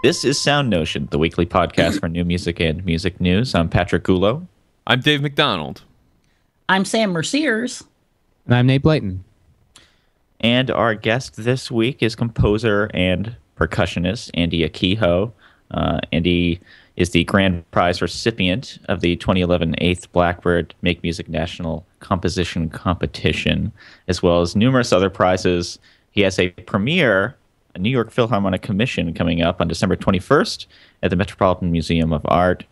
This is SoundNotion, the weekly podcast for new music and music news. I'm Patrick Gulo. I'm Dave McDonald. I'm Sam Merciers. And I'm Nate Blayton. And our guest this week is composer and percussionist Andy Akiho. Andy is the grand prize recipient of the 2011 8th Blackbird Make Music National Composition Competition, as well as numerous other prizes. He has a premiere, a New York Philharmonic commission coming up on December 21st at the Metropolitan Museum of Art.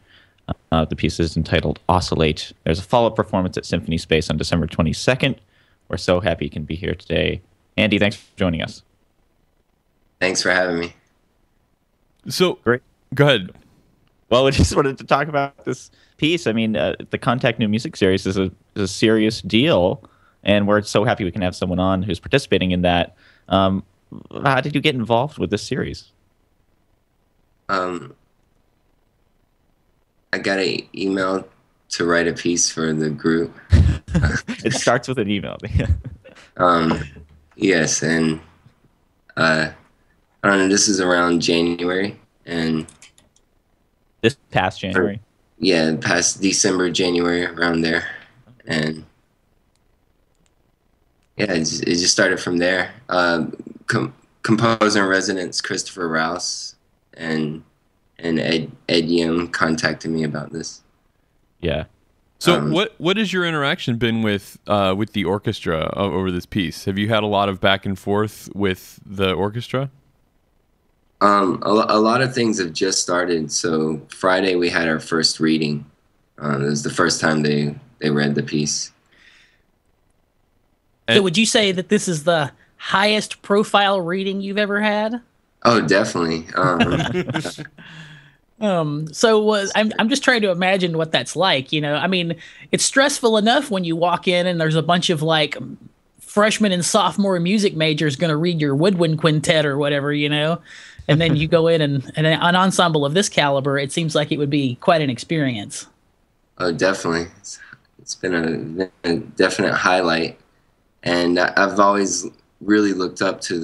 The piece is entitled Oscillate. There's a follow-up performance at Symphony Space on December 22nd. We're so happy you can be here today. Andy, thanks for joining us. Thanks for having me. So, Great. Go ahead. Well, we just wanted to talk about this piece. I mean, the Contact New Music Series is a serious deal, and we're so happy we can have someone on who's participating in that. How did you get involved with this series? I got an email to write a piece for the group. It starts with an email. Yes, and I don't know, this is around January, and This past January? yeah, past December, January, around there. And yeah, it just started from there. Composer in residence Christopher Rouse and Ed Yim contacted me about this. Yeah. So what has your interaction been with the orchestra over this piece? Have you had a lot of back and forth with the orchestra? A lot of things have just started. So Friday we had our first reading. It was the first time they read the piece. So would you say that this is the highest profile reading you've ever had? Oh, definitely. I'm just trying to imagine what that's like. You know, I mean, it's stressful enough when you walk in and there's a bunch of like freshman and sophomore music majors going to read your woodwind quintet or whatever, you know, and then you go in and an ensemble of this caliber, it seems like it would be quite an experience. Oh, definitely. It's been a definite highlight, and I've always really looked up to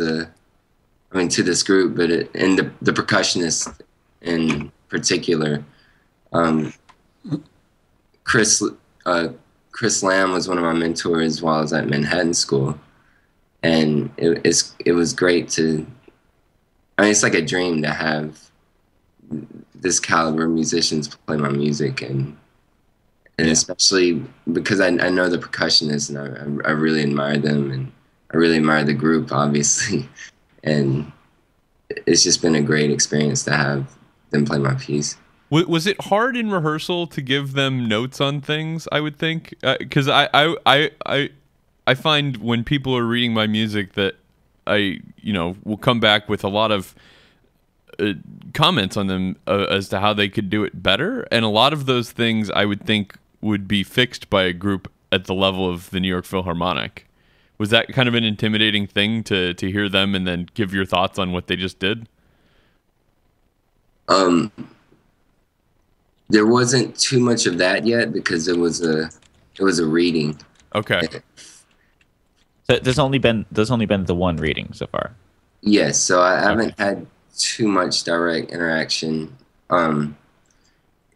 this group, but and the percussionist in particular. Chris Lamb was one of my mentors while I was at Manhattan School, and it was great to. I mean, it's like a dream to have this caliber of musicians play my music, and especially because I know the percussionists, and I really admire them, and I really admire the group, obviously, and it's just been a great experience to have them play my piece. Was it hard in rehearsal to give them notes on things? I would think, because I find when people are reading my music that I will come back with a lot of comments on them as to how they could do it better, and a lot of those things I would think would be fixed by a group at the level of the New York Philharmonic. Was that kind of an intimidating thing to hear them and then give your thoughts on what they just did? There wasn't too much of that yet because it was a reading. Okay. So there's only been the one reading so far. Yes, so I haven't had too much direct interaction.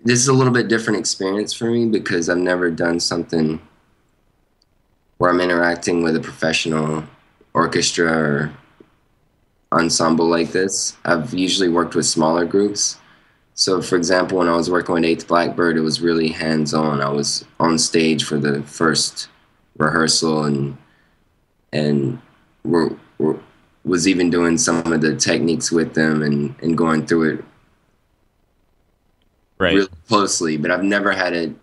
This is a little bit different experience for me because I've never done something where I'm interacting with a professional orchestra or ensemble like this. I've usually worked with smaller groups. So, for example, when I was working with 8th Blackbird, it was really hands-on. I was on stage for the first rehearsal and was even doing some of the techniques with them and going through it really closely. But I've never had it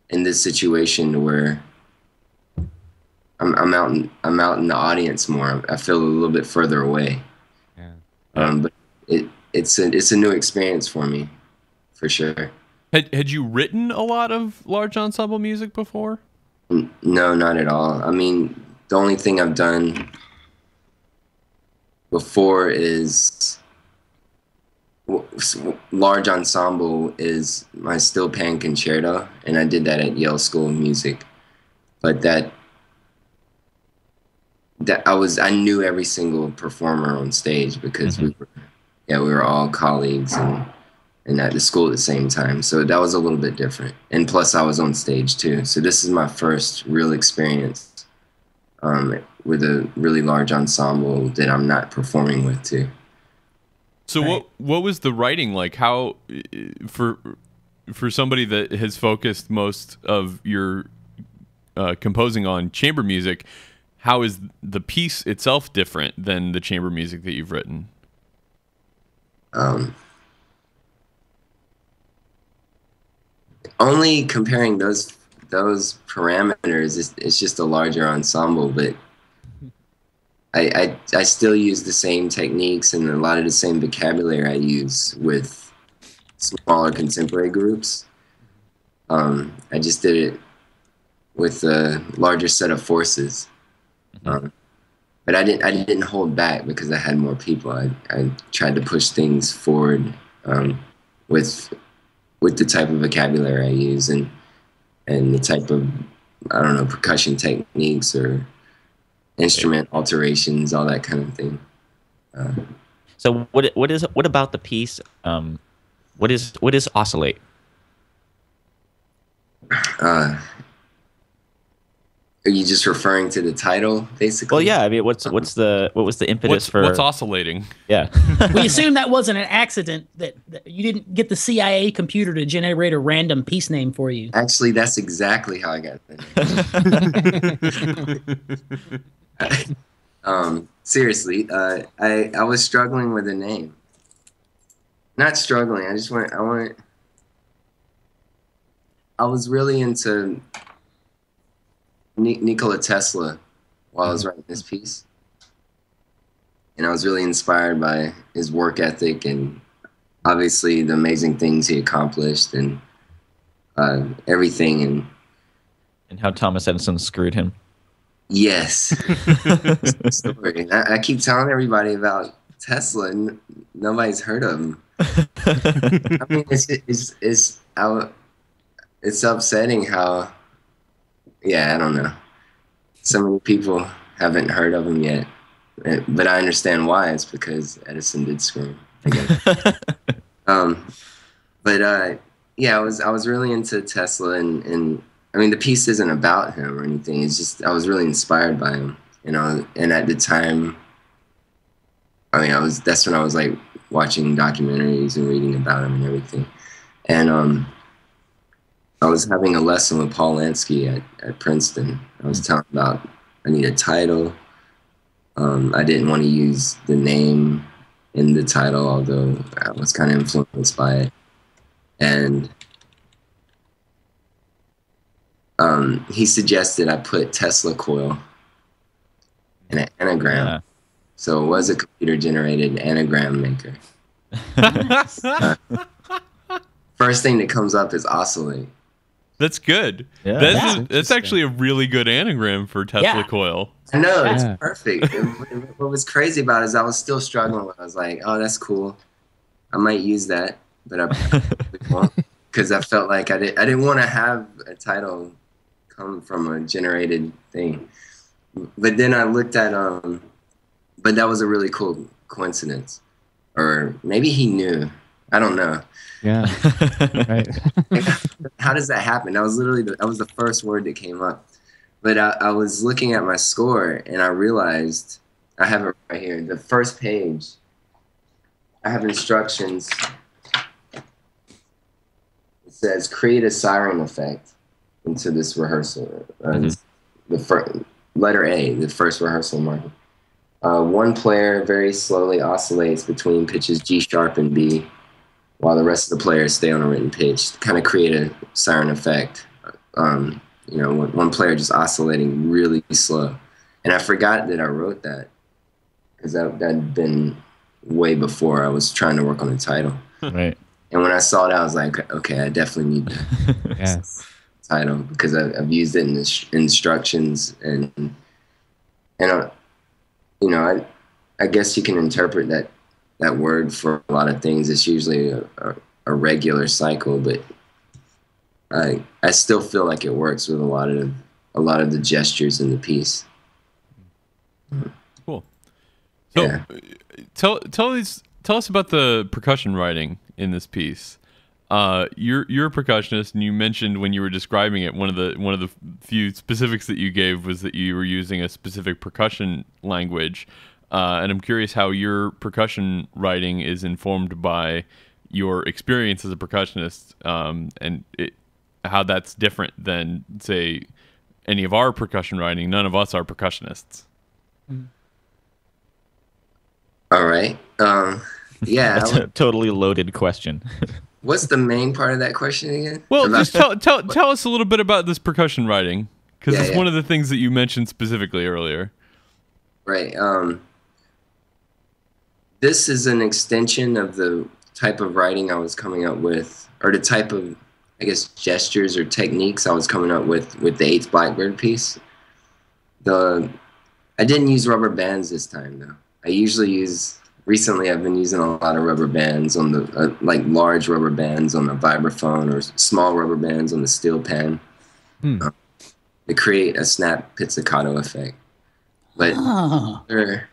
in this situation where I'm out in the audience more. I feel a little bit further away. Yeah. But it's a new experience for me, for sure. Had you written a lot of large ensemble music before? No, not at all. I mean, the only thing I've done before is large ensemble is my steel pan concerto, and I did that at Yale School of Music. But I knew every single performer on stage because yeah, we were all colleagues and at the school at the same time. So that was a little bit different. And plus I was on stage too. So this is my first real experience with a really large ensemble that I'm not performing with too. So what was the writing like? How for somebody that has focused most of your composing on chamber music, how is the piece itself different than the chamber music that you've written? Only comparing those parameters, it's just a larger ensemble, but I still use the same techniques and a lot of the same vocabulary I use with smaller contemporary groups. I just did it with a larger set of forces. But I didn't hold back because I had more people. I tried to push things forward with the type of vocabulary I use and the type of, I don't know, percussion techniques or instrument alterations, all that kind of thing. So what about the piece? What is oscillate? Are you just referring to the title, basically? Well, yeah. I mean, what was the impetus for what's oscillating? Yeah. We assume that wasn't an accident, that you didn't get the CIA computer to generate a random piece name for you. Actually, that's exactly how I got the name. Seriously, I was struggling with a name. Not struggling. I was really into Nikola Tesla while I was writing this piece. And I was really inspired by his work ethic and obviously the amazing things he accomplished and everything. And how Thomas Edison screwed him. Yes. Story. I keep telling everybody about Tesla and nobody's heard of him. I mean, it's upsetting how, yeah, I don't know. So many people haven't heard of him yet, but I understand why. It's because Edison did screw him, I guess. Yeah, I was really into Tesla, and I mean the piece isn't about him or anything. It's just I was really inspired by him, and at the time, I mean that's when I was like watching documentaries and reading about him and everything, and I was having a lesson with Paul Lansky at Princeton. I was telling him about I need a title. I didn't want to use the name in the title, although I was kind of influenced by it. And he suggested I put Tesla coil in an anagram. Yeah. So it was a computer-generated anagram maker. First thing that comes up is oscillate. That's good. Yeah, that's actually a really good anagram for Tesla coil. I know, it's perfect. What was crazy about it is I was still struggling with it. I was like, oh, that's cool. I might use that, but I probably won't. Because I felt like I didn't want to have a title come from a generated thing. But then I looked at, but that was a really cool coincidence. Or maybe he knew. I don't know. Yeah. Right. How does that happen? That was literally that was the first word that came up. But I was looking at my score and I realized, I have it right here, the first page, I have instructions. It says create a siren effect into this rehearsal. The letter A, the first rehearsal marker. One player very slowly oscillates between pitches G sharp and B, while the rest of the players stay on a written pitch to kind of create a siren effect. One player just oscillating really slow. And I forgot that I wrote that because that had been way before I was trying to work on the title. Right. And when I saw that, I was like, okay, I definitely need that title because I've used it in the instructions and I guess you can interpret that word for a lot of things. It's usually a regular cycle, but I still feel like it works with a lot of the gestures in the piece. Cool. So tell tell us about the percussion writing in this piece. You're a percussionist, and you mentioned when you were describing it, one of the few specifics that you gave was that you were using a specific percussion language. And I'm curious how your percussion writing is informed by your experience as a percussionist, and how that's different than, say, any of our percussion writing. None of us are percussionists. All right. Yeah. That's a totally loaded question. What's the main part of that question again? Well, just tell us a little bit about this percussion writing, because it's one of the things that you mentioned specifically earlier. Right. This is an extension of the type of writing I was coming up with, or the type of, I guess, gestures or techniques I was coming up with the Eighth Blackbird piece. I didn't use rubber bands this time, though. I usually use... Recently, I've been using a lot of rubber bands on the, like large rubber bands on the vibraphone, or small rubber bands on the steel pan, to create a snap pizzicato effect. But there are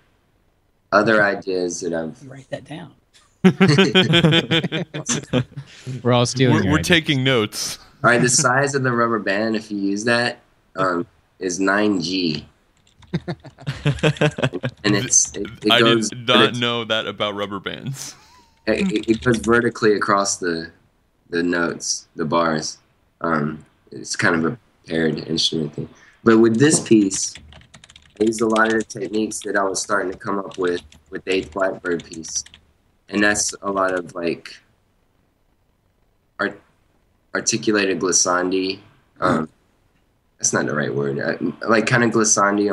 other ideas that I've... Write that down. We're all stealing. We're taking notes. All right, the size of the rubber band, if you use that, is 9G. And it I goes, did not know that about rubber bands. It goes vertically across the notes, the bars. It's kind of a paired instrument thing. But with this piece, I used a lot of the techniques that I was starting to come up with the Eighth Blackbird piece. And that's a lot of like articulated glissandi. That's not the right word. Like kind of glissandi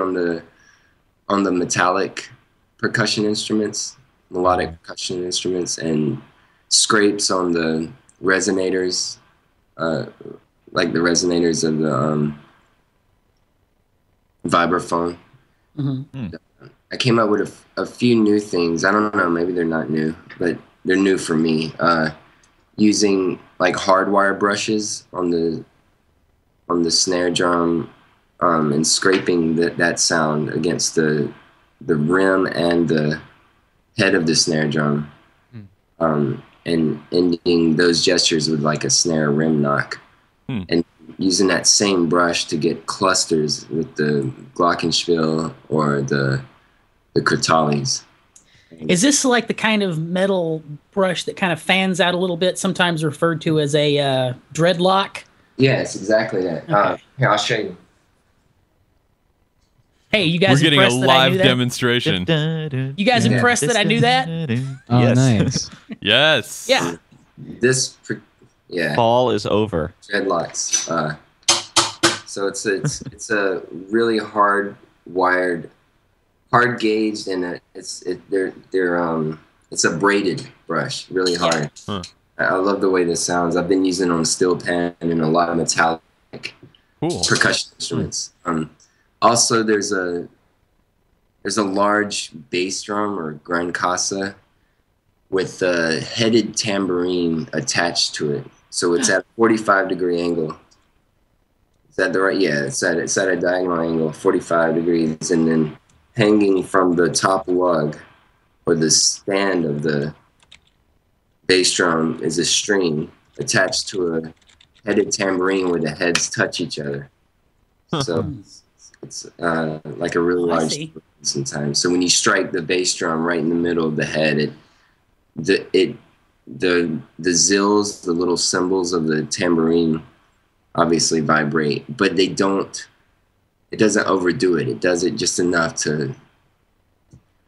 on the metallic percussion instruments, melodic percussion instruments, and scrapes on the resonators, like the resonators of the vibraphone. Mm-hmm. I came up with a few new things. I don't know, maybe they're not new, but they're new for me. Using like hardwire brushes on the snare drum, and scraping that sound against the rim and the head of the snare drum, and ending those gestures with like a snare rim knock, and using that same brush to get clusters with the glockenspiel or the crotales. Is this like the kind of metal brush that kind of fans out a little bit, sometimes referred to as a dreadlock? Yes, exactly that. Okay. Here, I'll show you. Hey, you guys We're getting a impressed that I knew live that? demonstration. You guys impressed that I knew that? Oh, Yes. nice. Yes. Yeah. Fall is over. Dreadlocks. So it's a really hard gauged, and it's a braided brush, really hard. Huh. I love the way this sounds. I've been using it on steel pan and a lot of metallic percussion instruments. Also, there's a large bass drum or gran casa with a headed tambourine attached to it. So it's at a 45-degree angle. Is that the right? Yeah, it's at a diagonal angle, 45 degrees, and then hanging from the top lug or the stand of the bass drum is a string attached to a headed tambourine where the heads touch each other. So it's like a really large sometimes. So when you strike the bass drum right in the middle of the head, the zills, the little cymbals of the tambourine, obviously vibrate, but it doesn't overdo it. It does it just enough to.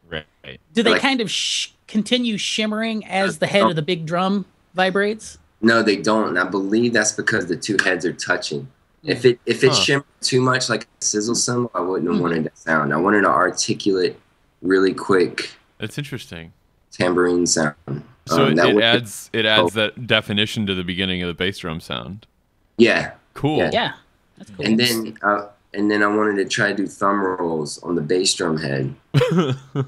Right. Do they kind of continue shimmering as the head of the big drum vibrates? No, they don't. And I believe that's because the two heads are touching. If it shimmered too much like a sizzle cymbal, I wouldn't have wanted that sound. I wanted an articulate, really quick. That's interesting. Tambourine sound. So it adds that definition to the beginning of the bass drum sound. Yeah. Cool. Yeah. That's cool. And then I wanted to try to do thumb rolls on the bass drum head,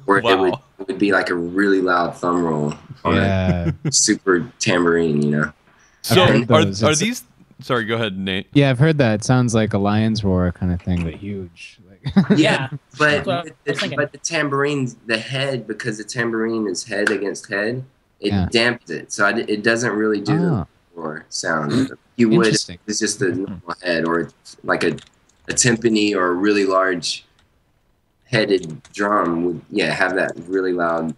where it would be like a really loud thumb roll on a super tambourine, you know. So are these? Sorry, go ahead, Nate. Yeah, I've heard that. It sounds like a lion's roar kind of thing, but huge. Yeah. But That's what I was thinking. the tambourine, the head, because the tambourine is head against head, it Yeah. dampens it, so it doesn't really do the roar sound. You would if Interesting. it's just a normal head, or like a timpani or a really large headed drum would have that really loud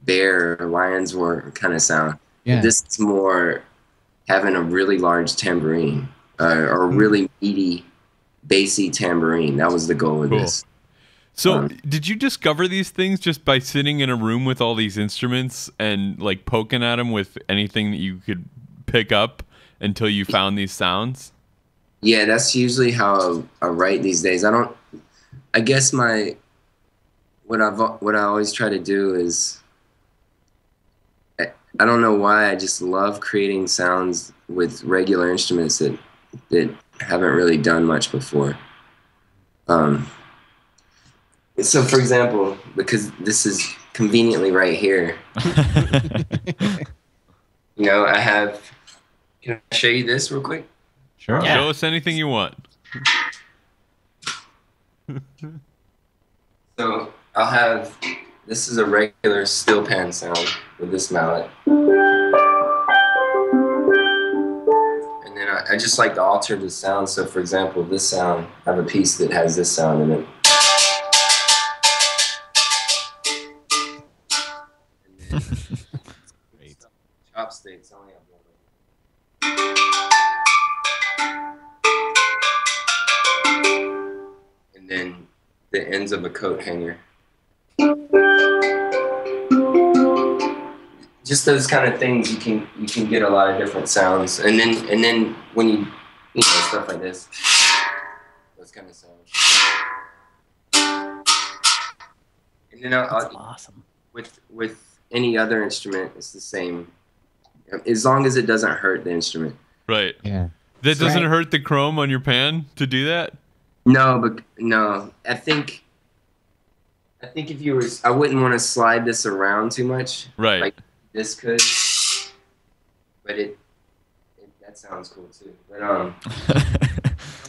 bear or lion's roar kind of sound. Yeah. This is more having a really large tambourine or a really meaty, bassy tambourine. That was the goal of this. So, did you discover these things just by sitting in a room with all these instruments and like poking at them with anything that you could pick up until you found these sounds? Yeah, that's usually how I write these days. I guess what I always try to do is, I don't know why, I just love creating sounds with regular instruments that haven't really done much before. So, for example, because this is conveniently right here, I have. Can I show you this real quick? Sure. Yeah. Show us anything you want. So I'll have. This is a regular steel pan sound with this mallet. And then I just like to alter the sound. So for example, this sound, I have a piece that has this sound in it. And then chopsticks, I only have one. And then the ends of a coat hanger. Just those kind of things, you can get a lot of different sounds, and then when you stuff like this, those kind of sounds. And then That's awesome. With any other instrument, it's the same, as long as it doesn't hurt the instrument. Right. Yeah. That doesn't hurt the chrome on your pan to do that? No. I think if you were, I wouldn't want to slide this around too much. Right. Like this could, but that sounds cool too. But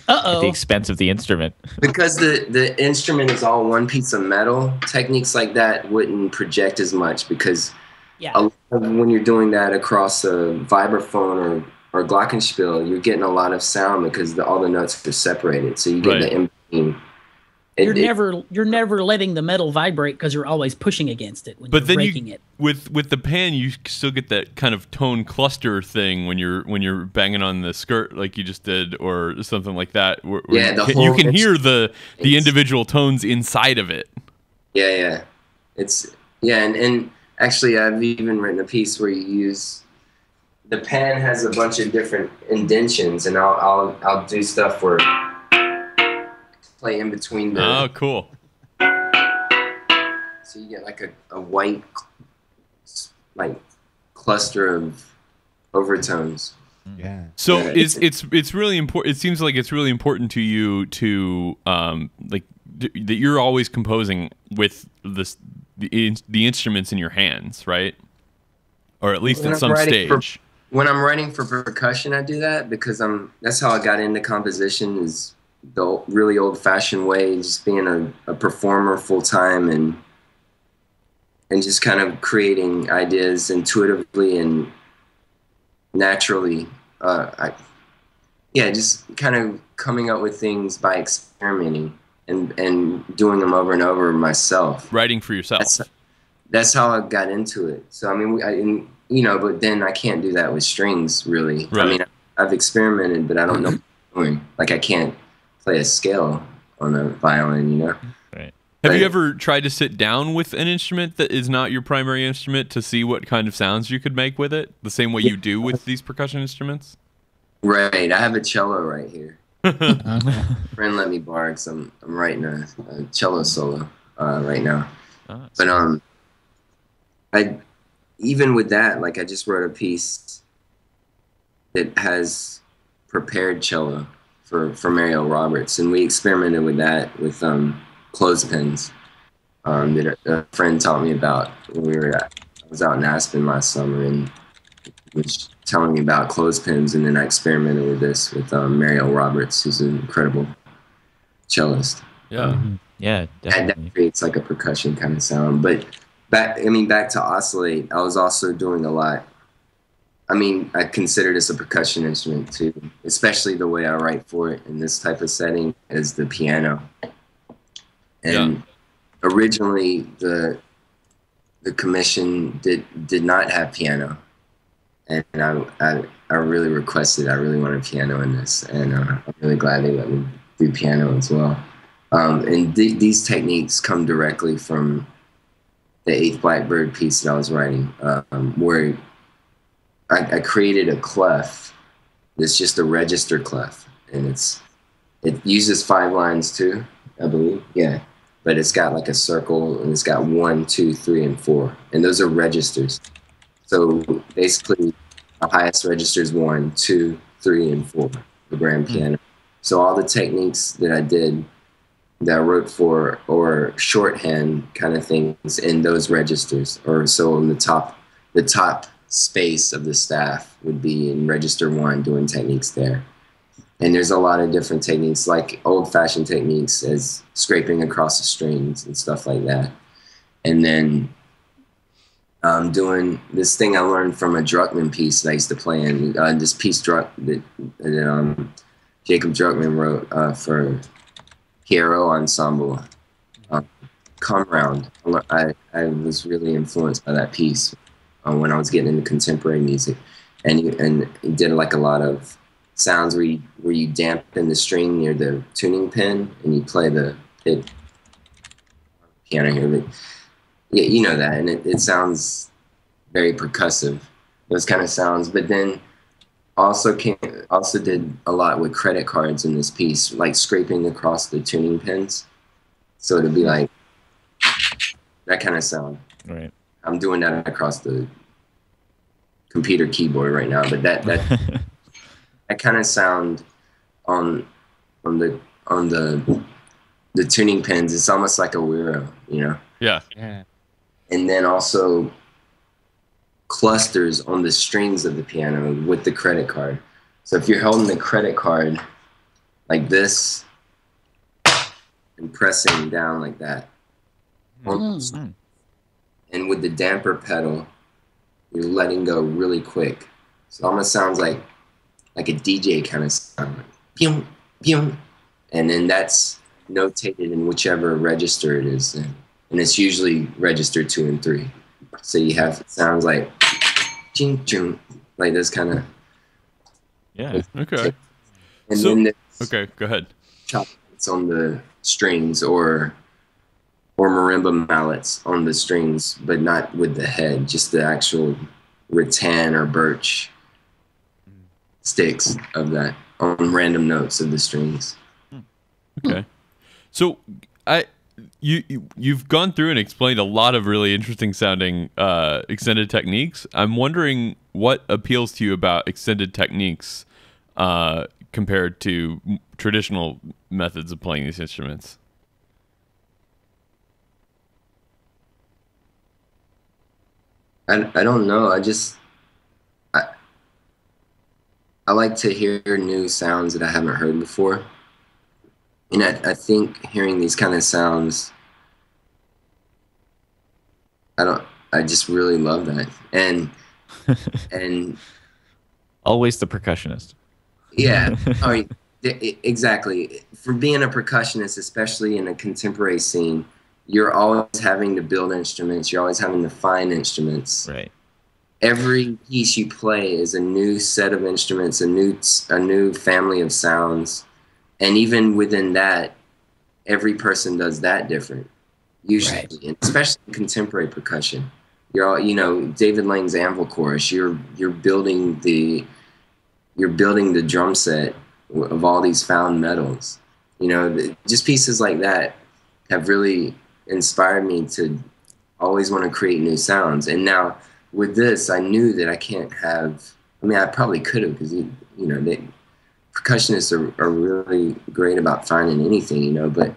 At the expense of the instrument. because the instrument is all one piece of metal, techniques like that wouldn't project as much, because a lot of when you're doing that across a vibraphone or glockenspiel, you're getting a lot of sound because all the notes are separated, so you get the in between. You're never letting the metal vibrate because you're always pushing against it when But you're then breaking it. with the pan, you still get that kind of tone cluster thing when you're banging on the skirt like you just did, or something like that. Where you can hear the individual tones inside of it. Yeah. And actually, I've even written a piece where you use the pan has a bunch of different indentions, and I'll do stuff where play in between the. Oh, cool. So you get like a white cluster of overtones. Yeah. So it's really important. It seems like it's really important to you to that you're always composing with the instruments in your hands, right? Or at least at some stage. When I'm writing for percussion, I do that because that's how I got into composition, is the really old-fashioned way, just being a performer full-time and just kind of creating ideas intuitively and naturally. Just kind of coming up with things by experimenting and doing them over and over myself. Writing for yourself. That's how I got into it. So I mean, but then I can't do that with strings, really. Right. I mean, I've experimented, but I don't know what I'm doing. Like, I can't play a scale on a violin, Right. Have you ever tried to sit down with an instrument that is not your primary instrument to see what kind of sounds you could make with it, the same way you do with these percussion instruments? Right. I have a cello right here. A friend let me borrow, because I'm writing a cello solo right now. But even with that, like, I just wrote a piece that has prepared cello for Mariel Roberts, and we experimented with that with clothespins that a friend taught me about when I was out in Aspen last summer, and was telling me about clothespins, and then I experimented with this with Mariel Roberts, who's an incredible cellist. Yeah. Yeah, definitely. That creates like a percussion kind of sound. But back to oscillate, I was also doing a lot. I mean, I consider this a percussion instrument too, especially the way I write for it in this type of setting is the piano. And originally the commission did not have piano, and I really requested, I really wanted piano in this, and I'm really glad they let me do piano as well. And these techniques come directly from the Eighth Blackbird piece that I was writing, where I created a clef. It's just a register clef, and it uses 5 lines too, I believe. Yeah, but it's got like a circle, and it's got 1, 2, 3, and 4, and those are registers. So basically, the highest register is 1, 2, 3, and 4, the grand piano. So all the techniques that I did, that I wrote for, or shorthand kind of things in those registers, or so in the top space of the staff would be in register 1, doing techniques there. And there's a lot of different techniques, like old-fashioned techniques as scraping across the strings and stuff like that. And then doing this thing I learned from a Druckmann piece that I used to play in, this piece that Jacob Druckmann wrote for Pierrot Ensemble, Come Round. I was really influenced by that piece when I was getting into contemporary music, and he did like a lot of sounds where you dampen the string near the tuning pin and you play the piano here, but yeah, you know that, and it sounds very percussive, those kind of sounds. But then also did a lot with credit cards in this piece, like scraping across the tuning pins, so it'd be like that kind of sound. Right. I'm doing that across the computer keyboard right now, but that that kind of sound on the tuning pins, it's almost like a whirro, you know? Yeah. And then also clusters on the strings of the piano with the credit card. So if you're holding the credit card like this and pressing down like that, and with the damper pedal, you're letting go really quick. So it almost sounds like a DJ kind of sound, like pew, pew. And then that's notated in whichever register it is in. And it's usually register 2 and 3. So you have sounds like ching, ching, like this kind of. Yeah. Okay. And So- then Okay, go ahead. it's on the strings, or marimba mallets on the strings, but not with the head, just the actual rattan or birch sticks of that on random notes of the strings. Okay. So you've gone through and explained a lot of really interesting sounding extended techniques. I'm wondering what appeals to you about extended techniques compared to traditional methods of playing these instruments. I don't know. I like to hear new sounds that I haven't heard before. And I think hearing these kind of sounds, I just really love that. And Always the percussionist. yeah, exactly. For being a percussionist, especially in a contemporary scene, you're always having to build instruments. You're always having to find instruments. Right. Every piece you play is a new set of instruments, a new family of sounds. And even within that, every person does that different, usually, Right. and especially in contemporary percussion. You're all, David Lang's anvil chorus. You're building the drum set of all these found metals. Just pieces like that have really inspired me to always want to create new sounds. And now with this, I knew that I can't have. I mean, I probably could have, because percussionists are really great about finding anything, but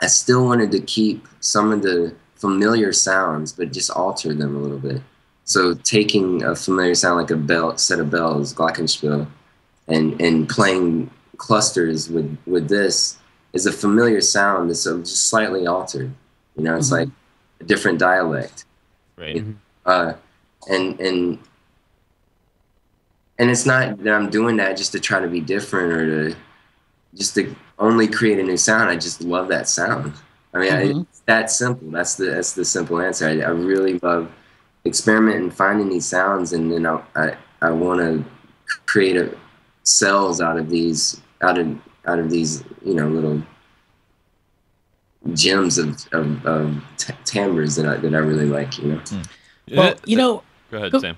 I still wanted to keep some of the familiar sounds, but just alter them a little bit. So taking a familiar sound like a bell, set of bells, glockenspiel, and playing clusters with this is a familiar sound that's just slightly altered. You know, it's like a different dialect. Right. And it's not that I'm doing that just to try to be different or to only create a new sound. I just love that sound. I mean, it's that simple. That's the simple answer. I really love experimenting, finding these sounds, and then I want to create cells out of these little gems of timbres that I really like. Well, go ahead, Sam.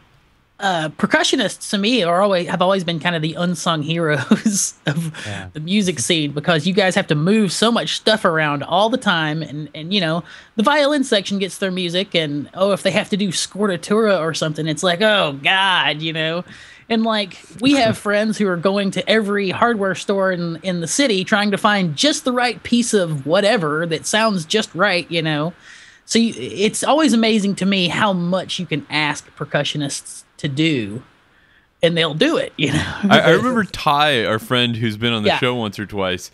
Percussionists to me have always been kind of the unsung heroes of the music scene, because you guys have to move so much stuff around all the time, and the violin section gets their music, and if they have to do scordatura or something, it's like, oh god, and like we have friends who are going to every hardware store in the city trying to find just the right piece of whatever that sounds just right, so it's always amazing to me how much you can ask percussionists to do, and they'll do it. I remember Ty, our friend who's been on the show once or twice,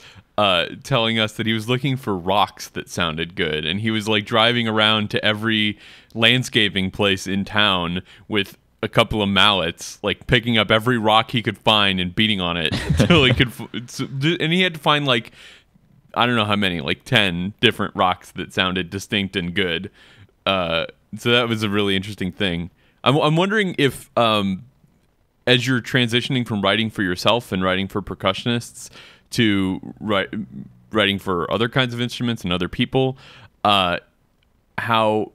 telling us that he was looking for rocks that sounded good, and he was like driving around to every landscaping place in town with a couple of mallets, like picking up every rock he could find and beating on it until he could. And he had to find like, I don't know how many, like 10 different rocks that sounded distinct and good. So that was a really interesting thing. I'm wondering if, as you're transitioning from writing for yourself and writing for percussionists to writing for other kinds of instruments and other people, how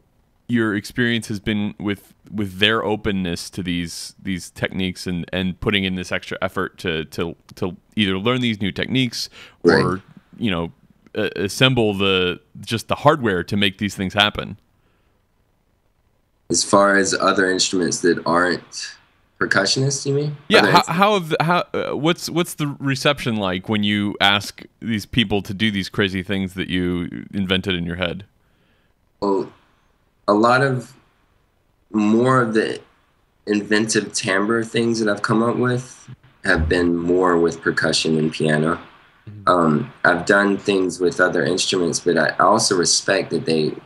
your experience has been with their openness to these techniques and putting in this extra effort to either learn these new techniques or assemble the hardware to make these things happen. As far as other instruments that aren't percussionists, you mean? Yeah. What's the reception like when you ask these people to do these crazy things that you invented in your head? Well, a lot of more of the inventive timbre things that I've come up with have been more with percussion and piano. I've done things with other instruments, but I also respect that they've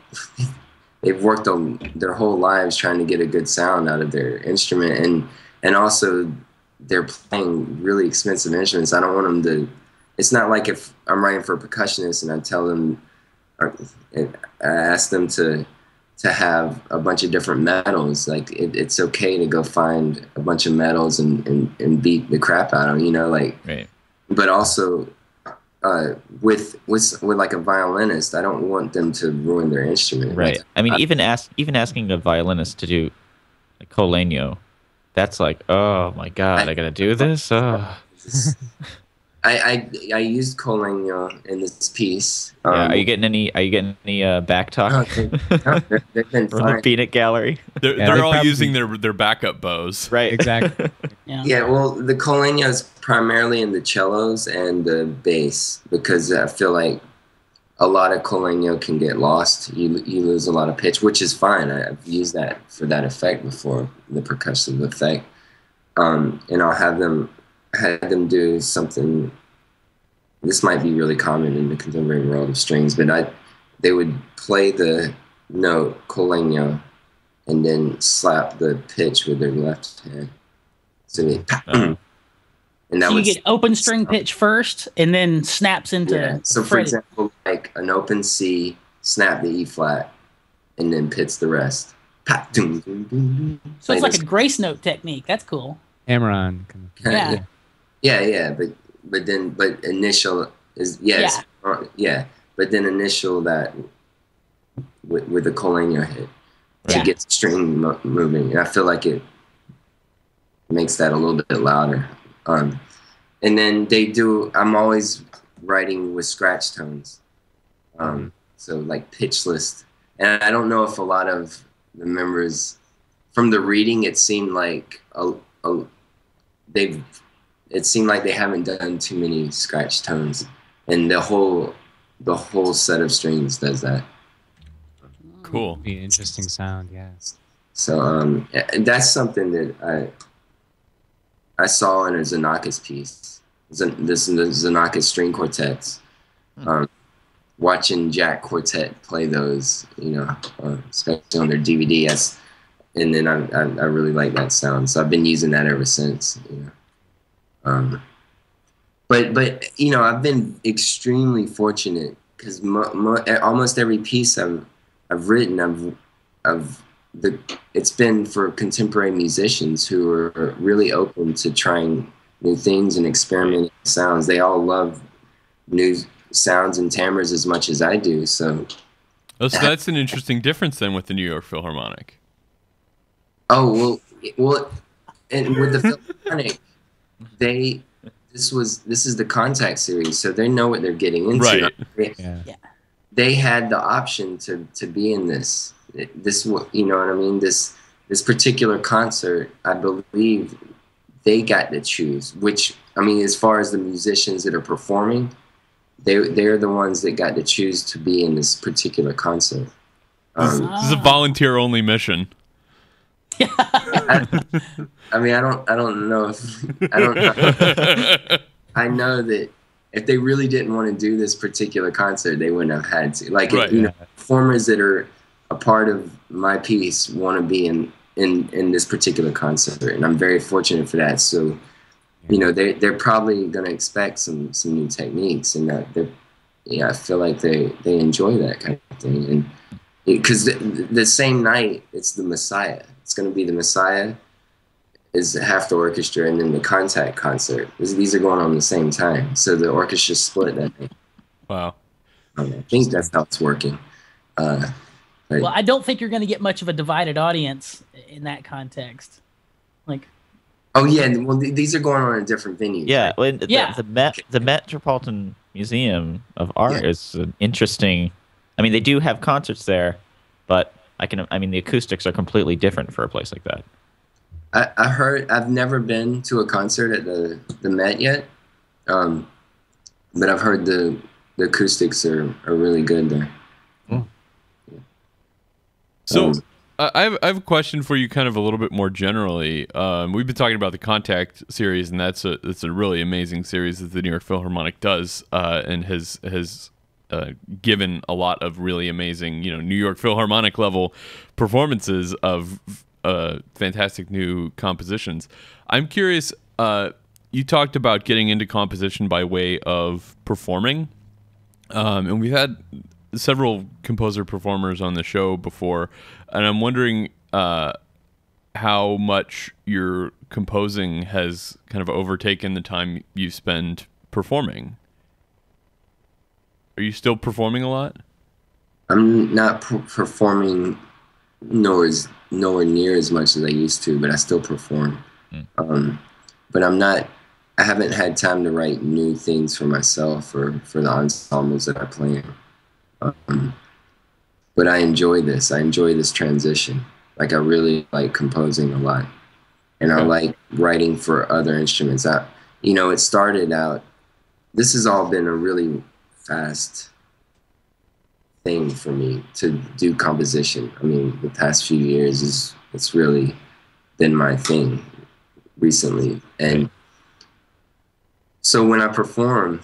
worked on their whole lives trying to get a good sound out of their instrument, and also they're playing really expensive instruments. I don't want them to. It's not like if I'm writing for a percussionist and I tell them, or I ask them to have a bunch of different metals. Like it's okay to go find a bunch of metals and beat the crap out of them, Right. But also. With like a violinist, I don't want them to ruin their instrument. Right. Like, I mean, even asking a violinist to do a Colegno, that's like, oh my god, I gotta do this. Oh. I used Colegno in this piece. Are you getting any back talk? They've been From fine. the peanut gallery. They're all using their backup bows. Right. Exactly. Yeah, well, the Colegno is primarily in the cellos and the bass, because I feel like a lot of Colegno can get lost. You lose a lot of pitch, which is fine. I've used that for that effect before, the percussive effect. And I'll have them do something. This might be really common in the contemporary world of strings, but they would play the note Colegno and then slap the pitch with their left hand. So they, and that so you would get open string pitch first, and then snaps into. So for example, like an open C, snap the E flat, and then pits the rest. So it's like a grace note technique. That's cool. Hammer on. Yeah. Yeah. But initial is but then initial that with the Colegno hit to get the string moving, and I feel like it makes that a little bit louder. And then I'm always writing with scratch tones, so like pitchless. And I don't know if a lot of the members, from the reading, it seemed like they haven't done too many scratch tones, and the whole set of strings does that. Cool. Be an interesting sound, yes. So that's something that I saw in a Xenakis piece. The Xenakis string quartets. Watching Jack Quartet play those, especially on their DVD, and then I really like that sound. So I've been using that ever since. But I've been extremely fortunate because almost every piece I've written, it's been for contemporary musicians who are really open to trying new things and experimenting with sounds. They all love new sounds and timbres as much as I do. So that's an interesting difference then with the New York Philharmonic. Oh well, and with the Philharmonic, this is the Contact series, so they know what they're getting into. Right. They had the option to be in this. You know what I mean? This particular concert, I believe they got to choose. Which, I mean, as far as the musicians that are performing, they're the ones that got to choose to be in this particular concert. This is a volunteer-only mission. I mean, I don't know if I don't know. I know that if they really didn't want to do this particular concert, they wouldn't have had to. Like, performers that are a part of my piece want to be in this particular concert, and I'm very fortunate for that. So, they're probably going to expect some new techniques, and that I feel like they enjoy that kind of thing, and because the same night it's the Messiah. It's going to be the Messiah is half the orchestra, and then the Contact concert. These are going on the same time, so the orchestra split that night. Wow. I think that's how it's working. Well, I don't think you're going to get much of a divided audience in that context. Like, oh yeah, well these are going on in different venues. Yeah, right? The Metropolitan Museum of Art is an interesting. I mean, they do have concerts there, but the acoustics are completely different for a place like that. I heard. I've never been to a concert at the Met yet, but I've heard the acoustics are really good there. So I have a question for you, kind of a little bit more generally. We've been talking about the Contact series, and that's a really amazing series that the New York Philharmonic does, and has given a lot of really amazing, New York Philharmonic level performances of fantastic new compositions. I'm curious. You talked about getting into composition by way of performing, and we've had several composer performers on the show before, and I'm wondering how much your composing has kind of overtaken the time you spend performing. Are you still performing a lot? I'm not performing nowhere near as much as I used to, but I still perform. But I haven't had time to write new things for myself or for the ensembles that I play in. But I enjoy this. I enjoy this transition. Like, I really like composing a lot. And I like writing for other instruments. It started out, this has all been a really fast thing for me to do composition. I mean, the past few years it's really been my thing recently. And so when I perform,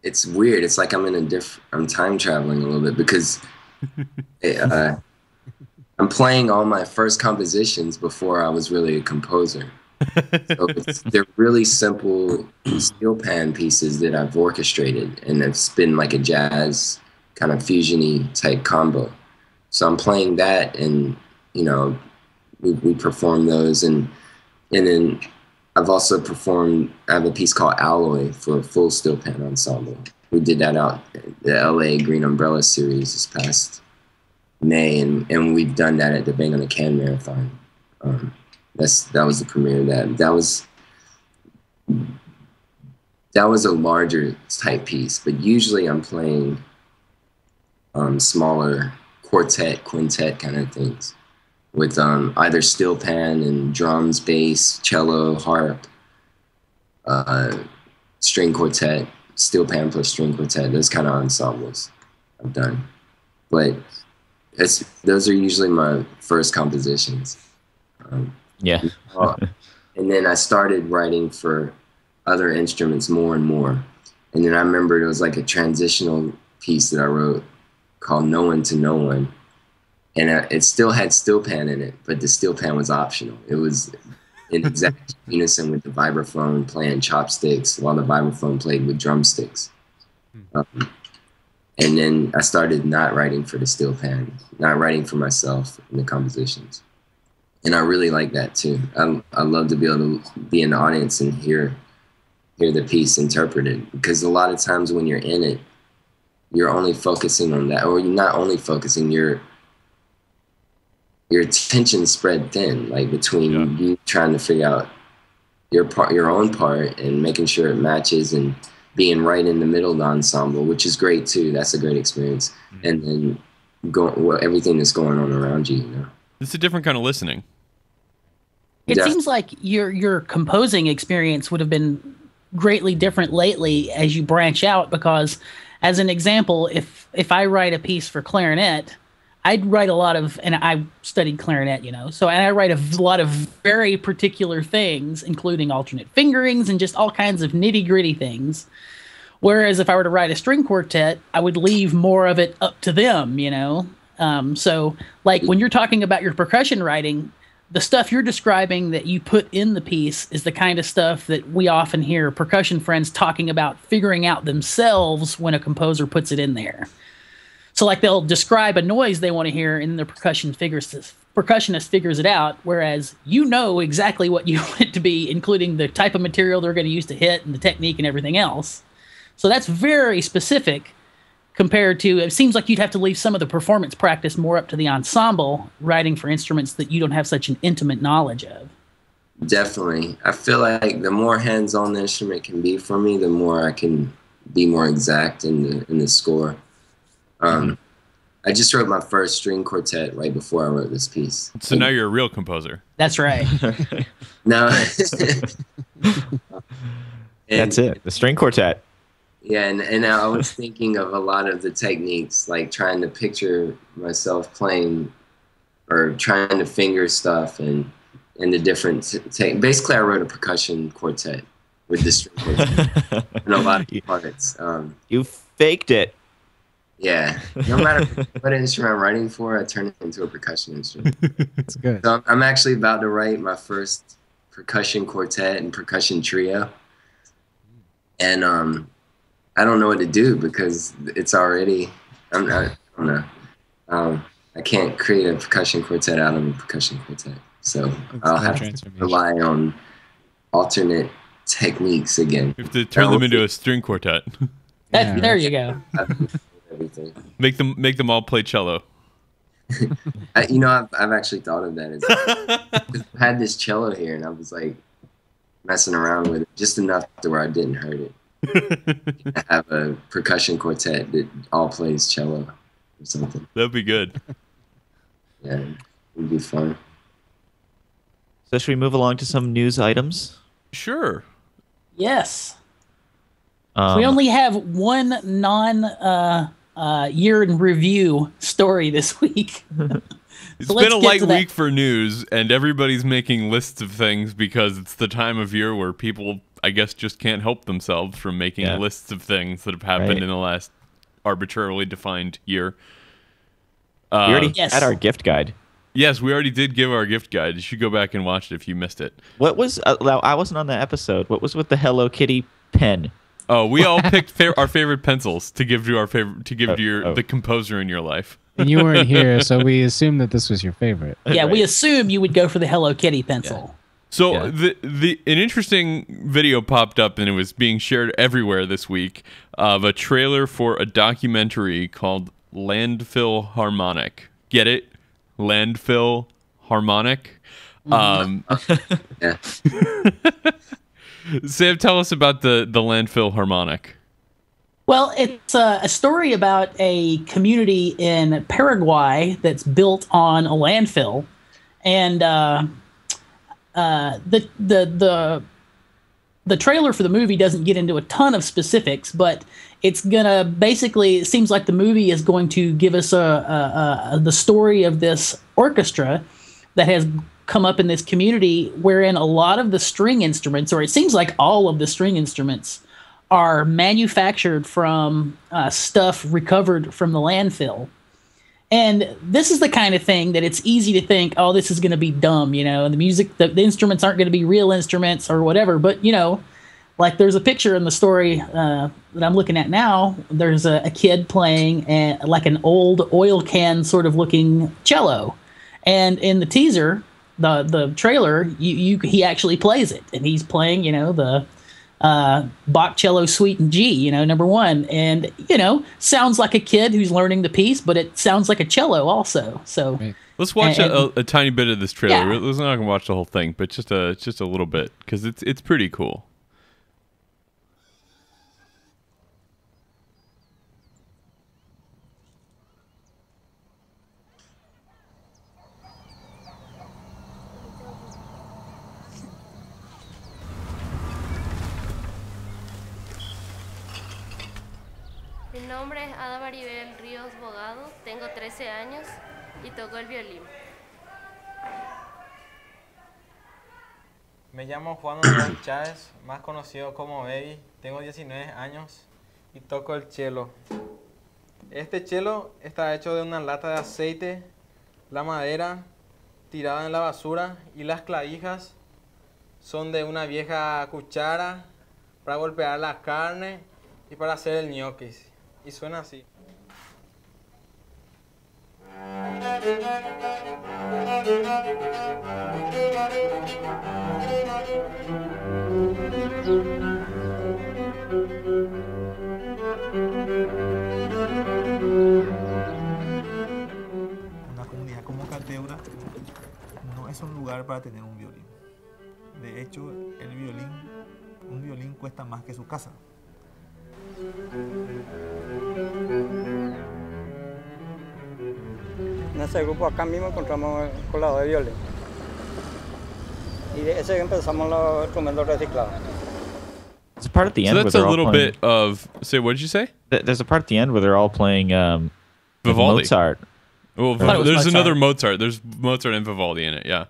it's weird. It's like I'm time traveling a little bit because I'm playing all my first compositions before I was really a composer. So they're really simple steel pan pieces that I've orchestrated, and it's been like a jazz kind of fusion-y type combo. So I'm playing that, and we perform those, and then I've also performed. I have a piece called Alloy for a full steel pan ensemble. We did that out at the LA Green Umbrella series this past May, and we've done that at the Bang on the Can Marathon. That was the premiere of that. That was a larger type piece, but usually I'm playing smaller quartet, quintet kind of things with either steel pan and drums, bass, cello, harp, string quartet, steel pan plus string quartet, those kind of ensembles I've done. But those are usually my first compositions. Yeah. And then I started writing for other instruments more and more. And then I remember it was like a transitional piece that I wrote called No One to No One. And it still had steel pan in it, but the steel pan was optional. It was in exact unison with the vibraphone playing chopsticks while the vibraphone played with drumsticks. And then I started not writing for the steel pan, not writing for myself in the compositions. And I really like that too. I love to be able to be in the audience and hear the piece interpreted, because a lot of times when you're in it, you're only focusing on that, or you're not only focusing, your attention's spread thin, like between you trying to figure out your own part and making sure it matches, and being right in the middle of the ensemble, which is great too. That's a great experience. And then everything that's going on around you, you know. It's a different kind of listening. It seems like your composing experience would have been greatly different lately as you branch out, because as an example, if I write a piece for clarinet, I'd write a lot of, and I studied clarinet, you know, so, and I write a lot of very particular things, including alternate fingerings and just all kinds of nitty-gritty things. Whereas if I were to write a string quartet, I would leave more of it up to them, you know. So like when you're talking about your percussion writing, the stuff you're describing that you put in the piece is the kind of stuff that we often hear percussion friends talking about figuring out themselves when a composer puts it in there. So like they'll describe a noise they want to hear, and the percussionist figures it out, whereas you know exactly what you want it to be, including the type of material they're going to use to hit and the technique and everything else. So that's very specific compared to, it seems like you'd have to leave some of the performance practice more up to the ensemble, writing for instruments that you don't have such an intimate knowledge of. Definitely. I feel like the more hands-on the instrument can be for me, the more I can be more exact in the score. I just wrote my first string quartet right before I wrote this piece. So now you're a real composer. That's right. No. That's it. The string quartet. Yeah, and I was thinking of a lot of the techniques, like trying to picture myself playing or trying to finger stuff and the different basically I wrote a percussion quartet with the string quartet and a lot of parts. You faked it. Yeah, no matter what instrument I'm writing for, I turn it into a percussion instrument. That's good. So I'm actually about to write my first percussion quartet and percussion trio, and I don't know what to do because it's already. I don't know. I can't create a percussion quartet out of a percussion quartet, so I'll have to rely on alternate techniques again. You have to turn them into a string quartet. There you go. Everything. Make them all play cello. You know, I've actually thought of that. I had this cello here, and I was like messing around with it just enough to where I didn't hurt it. I have a percussion quartet that all plays cello or something. That'd be good. Yeah, it would be fun. So should we move along to some news items? Sure. Yes. We only have one year in review story this week. It's been a light week for news, and everybody's making lists of things because it's the time of year where people, I guess, just can't help themselves from making lists of things that have happened in the last arbitrarily defined year. We already had our gift guide. Yes, we already did give our gift guide. You should go back and watch it if you missed it. What was? I wasn't on that episode. What was with the Hello Kitty pen? Oh, we all picked our favorite pencils to give to the composer in your life. And you weren't here, so we assumed that this was your favorite. Yeah, we assume you would go for the Hello Kitty pencil. Yeah. So an interesting video popped up, and it was being shared everywhere this week, of a trailer for a documentary called Landfill Harmonic. Get it? Landfill Harmonic. Yeah. Sam, tell us about the Landfill Harmonic. Well, it's a story about a community in Paraguay that's built on a landfill, and the the trailer for the movie doesn't get into a ton of specifics, but it's gonna basically, it seems like the movie is going to give us the story of this orchestra that has come up in this community, wherein a lot of the string instruments, or it seems like all of the string instruments, are manufactured from stuff recovered from the landfill. And this is the kind of thing that it's easy to think, oh, this is going to be dumb, you know, and the instruments aren't going to be real instruments or whatever. But, you know, like there's a picture in the story that I'm looking at now. There's a kid playing like an old oil can sort of looking cello. And in the teaser, the trailer, he actually plays it. And he's playing, you know, the Bach cello suite in G, you know, number 1, and you know, sounds like a kid who's learning the piece, but it sounds like a cello also. So Right. Let's watch a tiny bit of this trailer. Yeah. We're not gonna watch the whole thing, but just a little bit because it's pretty cool. Mi nombre es Ada Maribel Ríos Bogado, tengo 13 años y toco el violín. Me llamo Juan Manuel Chávez, más conocido como Baby, tengo 19 años y toco el cello. Este cello está hecho de una lata de aceite, la madera tirada en la basura y las clavijas son de una vieja cuchara para golpear la carne y para hacer el ñoquis. Y suena así. Una comunidad como Cateura no es un lugar para tener un violín. De hecho, un violín cuesta más que su casa. En ese grupo acá mismo encontramos el colador de violín. Y de ese empezamos los instrumentos reciclados. There's a part at the So end that's where a they're all little playing, bit of. Say, what did you say? There's a part at the end where they're all playing Vivaldi. Mozart. Well, thought it was there's Mozart. another Mozart. There's Mozart and Vivaldi in it. Yeah.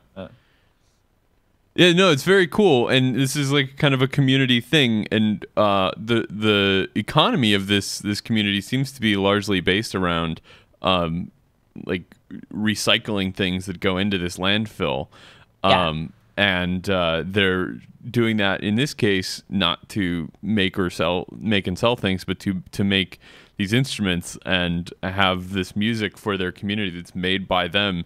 Yeah, no, it's very cool, and this is like kind of a community thing, and the economy of this community seems to be largely based around like recycling things that go into this landfill, and they're doing that in this case not to make and sell things, but to make these instruments and have this music for their community that's made by them,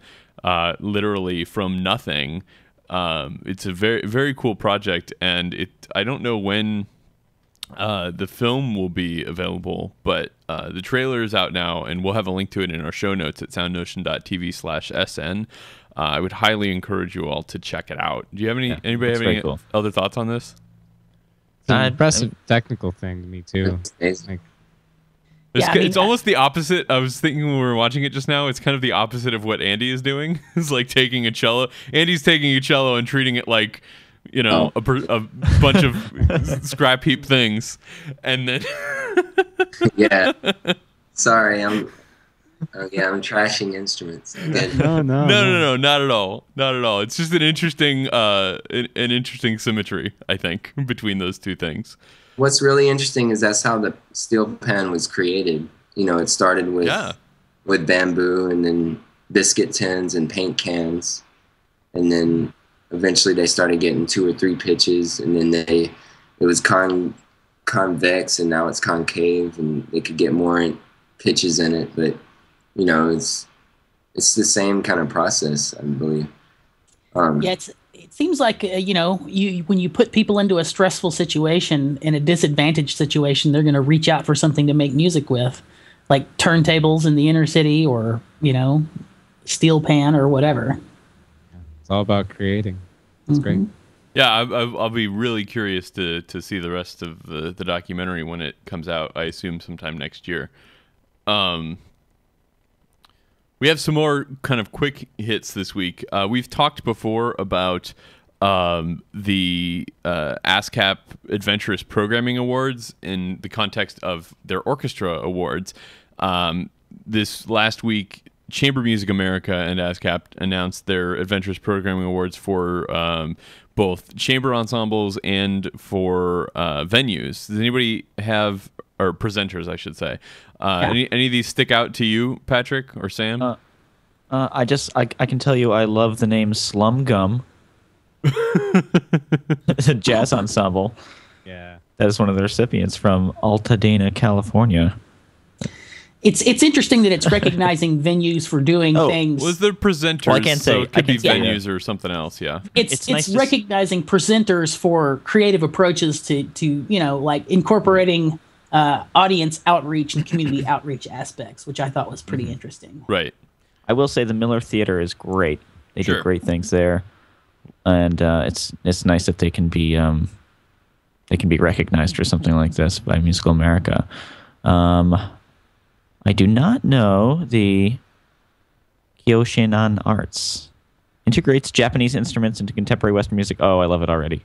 literally from nothing. It's a very, very cool project, and I don't know when the film will be available, but the trailer is out now, and we'll have a link to it in our show notes at soundnotion.tv/SN. I would highly encourage you all to check it out. Do you have anybody have any cool. other thoughts on this? It's an impressive technical thing to me too. Amazing. Like, Yeah, I mean, it's almost the opposite. I was thinking when we were watching it just now, it's kind of the opposite of what Andy is doing. It's like taking a cello. Andy's taking a cello and treating it like, you know, a bunch of scrap heap things. And then... Yeah. Sorry, I'm trashing instruments. No, No, not at all. Not at all. It's just an interesting symmetry, I think, between those two things. What's really interesting is that's how the steel pan was created. You know, it started with bamboo and then biscuit tins and paint cans. And then eventually they started getting 2 or 3 pitches, and then it was convex, and now it's concave, and they could get more pitches in it. But, you know, it's the same kind of process, I believe. Yeah, it seems like you know, when you put people into a stressful situation, in a disadvantaged situation, they're going to reach out for something to make music with, like turntables in the inner city, or you know, steel pan or whatever. It's all about creating. It's great. Yeah, I'll be really curious to see the rest of the documentary when it comes out. I assume sometime next year. We have some more kind of quick hits this week. We've talked before about the ASCAP Adventurous Programming Awards in the context of their orchestra awards. This last week, Chamber Music America and ASCAP announced their Adventurous Programming Awards for both chamber ensembles and for venues. Does anybody have, or presenters, I should say, any of these stick out to you, Patrick or Sam? I can tell you I love the name Slum Gum. It's a jazz ensemble. Yeah. That is one of the recipients from Altadena, California. It's interesting that it's recognizing venues for doing things. Was there presenters? Well, I can't say. So it could be say venues or something else. Yeah. It's nice to recognizing presenters for creative approaches to like incorporating audience outreach and community outreach aspects, which I thought was pretty interesting. Right. I will say the Miller Theater is great. They Sure. do great things there, and it's nice that they can be recognized for something like this by Musical America. I do not know the Kyoshinan Arts. Integrates Japanese instruments into contemporary Western music. Oh, I love it already.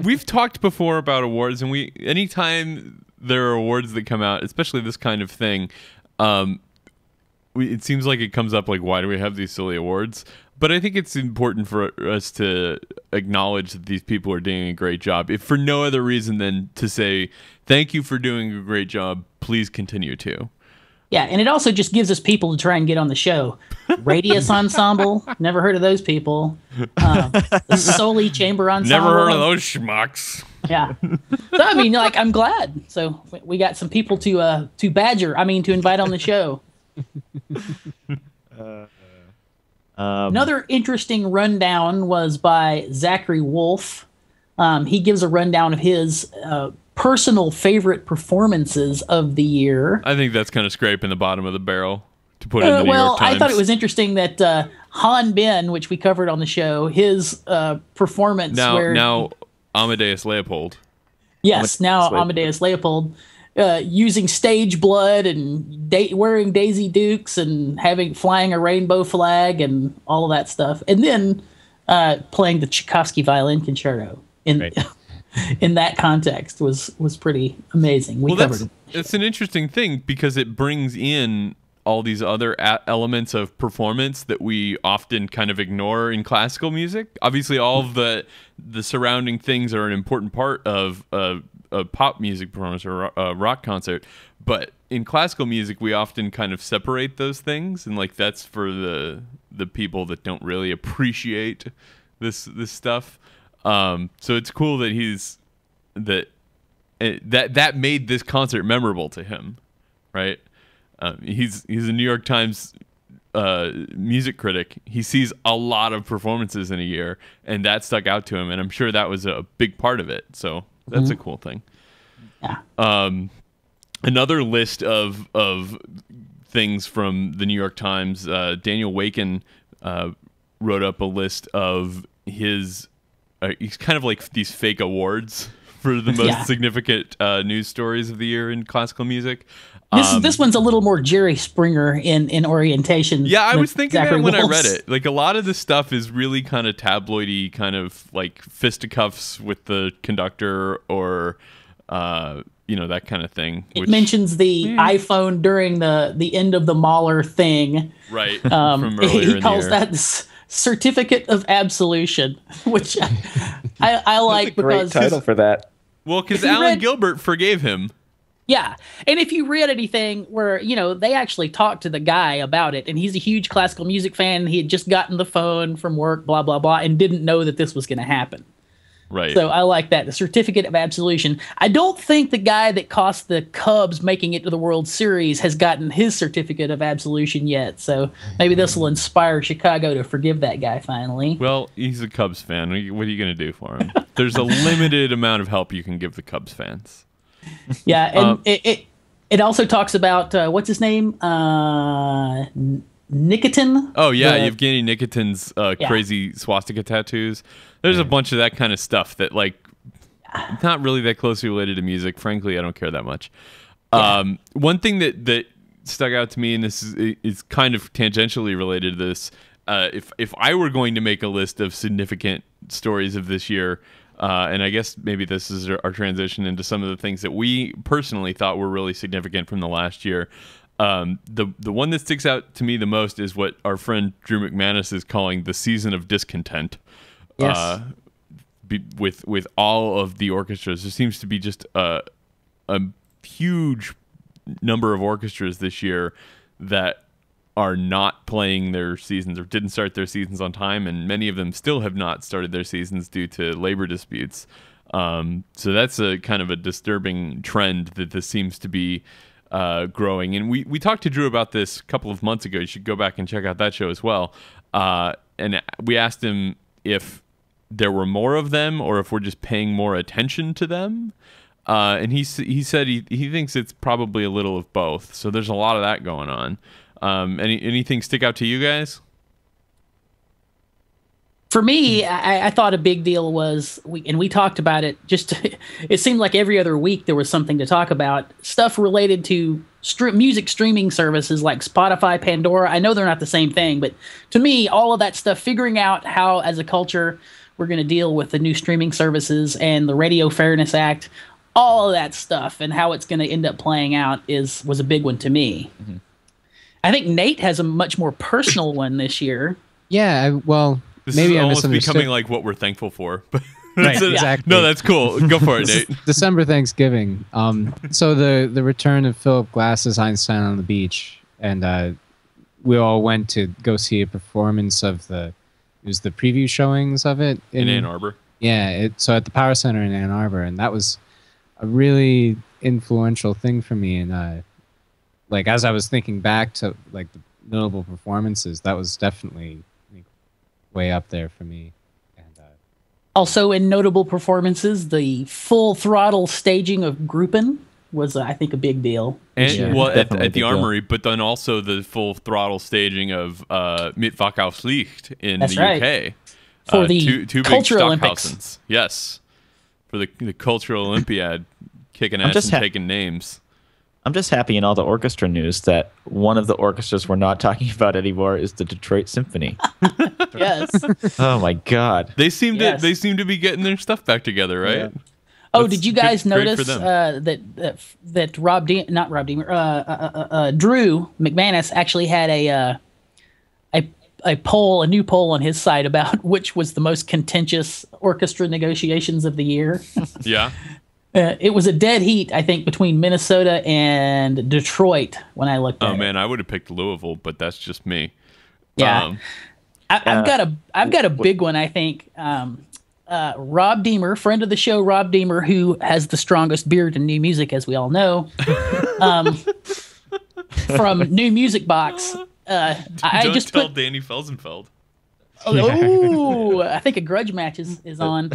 We've talked before about awards, and anytime there are awards that come out, especially this kind of thing, it seems like it comes up like, why do we have these silly awards? But I think it's important for us to acknowledge that these people are doing a great job, if for no other reason than to say, thank you for doing a great job. Please continue to. Yeah, and it also just gives us people to try and get on the show. Radius Ensemble, never heard of those people. The Soli Chamber Ensemble. Never heard of those schmucks. Yeah. So, I mean, like, I'm glad. So we got some people to invite on the show. Another interesting rundown was by Zachary Wolf. He gives a rundown of his personal favorite performances of the year. I think that's kind of scraping the bottom of the barrel to put in the New York Times. I thought it was interesting that Han Ben, which we covered on the show, his performance. Now Amadeus Leopold. Yes, Amadeus Leopold. Using stage blood and wearing Daisy Dukes and flying a rainbow flag and all of that stuff, and then playing the Tchaikovsky violin concerto in that context was pretty amazing. It's an interesting thing because it brings in all these other elements of performance that we often kind of ignore in classical music. Obviously, all of the surrounding things are an important part of a pop music performance or a rock concert, but in classical music we often kind of separate those things, and like that's for the people that don't really appreciate this stuff. So it's cool that that made this concert memorable to him, right? He's a New York Times music critic. He sees a lot of performances in a year, and that stuck out to him, and I'm sure that was a big part of it. So that's a cool thing. Yeah. Another list of things from the New York Times. Daniel Waken wrote up a list of his. He's kind of like these fake awards for the most significant news stories of the year in classical music. This one's a little more Jerry Springer in orientation. Yeah, I was thinking Zachary that when Wolf's. I read it. Like, a lot of this stuff is really kind of tabloidy, kind of like fisticuffs with the conductor or, that kind of thing. It mentions the iPhone during the end of the Mahler thing. Right. From earlier he calls that the certificate of absolution, which I like because great title for that. Well, because Alan Gilbert forgave him. Yeah, and if you read anything where, they actually talked to the guy about it, and he's a huge classical music fan, he had just gotten the phone from work, blah, blah, blah, and didn't know that this was going to happen. Right. So I like that, the certificate of absolution. I don't think the guy that cost the Cubs making it to the World Series has gotten his certificate of absolution yet, so maybe this will inspire Chicago to forgive that guy finally. Well, he's a Cubs fan. What are you going to do for him? There's a limited amount of help you can give the Cubs fans. Yeah, and it also talks about what's his name, Nikitin. Oh yeah, Yevgeny Nikitin's crazy swastika tattoos. There's a bunch of that kind of stuff that not really that closely related to music. Frankly, I don't care that much. One thing that stuck out to me, and this is kind of tangentially related to this, if I were going to make a list of significant stories of this year, and I guess maybe this is our transition into some of the things that we personally thought were really significant from the last year. The one that sticks out to me the most is what our friend Drew McManus is calling the season of discontent. Yes. With all of the orchestras, there seems to be just a huge number of orchestras this year that are not playing their seasons or didn't start their seasons on time, and many of them still have not started their seasons due to labor disputes. So that's a kind of a disturbing trend that this seems to be growing. And we talked to Drew about this a couple of months ago. You should go back and check out that show as well. And we asked him if there were more of them or if we're just paying more attention to them. And he said he thinks it's probably a little of both. So there's a lot of that going on. Anything stick out to you guys? For me, I thought a big deal was, we talked about it, it seemed like every other week there was something to talk about. Stuff related to music streaming services like Spotify, Pandora. I know they're not the same thing, but to me, all of that stuff, figuring out how as a culture we're going to deal with the new streaming services and the Radio Fairness Act, all of that stuff and how it's going to end up playing out was a big one to me. Mm-hmm. I think Nate has a much more personal one this year. Yeah, this maybe is I almost misunderstood. becoming like what we're thankful for. Right, exactly. No, that's cool. Go for it, Nate. December Thanksgiving. So the return of Philip Glass's Einstein on the Beach, and we all went to go see a performance of it was the preview showings of it in Ann Arbor. Yeah, so at the Power Center in Ann Arbor, and that was a really influential thing for me. And like as I was thinking back to like the notable performances, that was definitely way up there for me. And also in notable performances, the full throttle staging of Gruppen was, I think, a big deal. And well, at the Armory, but then also the full throttle staging of Mit Wachhaus Licht in That's the right. UK For the two Cultural big Olympics. Stockhausens. Yes, for the Cultural Olympiad, kicking ass and taking names. I'm just happy in all the orchestra news that one of the orchestras we're not talking about anymore is the Detroit Symphony. Yes. Oh my God. They seem to be getting their stuff back together, right? Yeah. Oh, did you guys notice that Drew McManus actually had a new poll on his site about which was the most contentious orchestra negotiations of the year? Yeah. It was a dead heat, I think, between Minnesota and Detroit when I looked at it. Oh man, I would have picked Louisville, but that's just me. Yeah. I've got a big one, I think. Rob Deemer, friend of the show, Rob Deemer, who has the strongest beard in new music, as we all know, from New Music Box. Don't tell Danny Felsenfeld. Oh, I think a grudge match is on.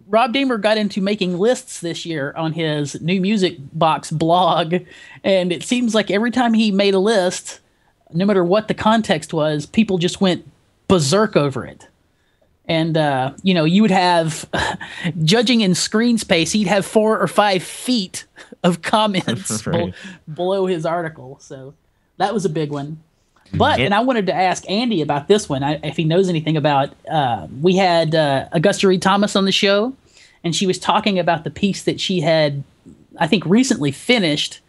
Rob Deemer got into making lists this year on his New Music Box blog, and it seems like every time he made a list, no matter what the context was, people just went berserk over it. And you would have, judging in screen space, he'd have 4 or 5 feet of comments right. below his article. So that was a big one. But, and I wanted to ask Andy about this one, if he knows anything about, we had Augusta Reed Thomas on the show, and she was talking about the piece that she had, I think, recently finished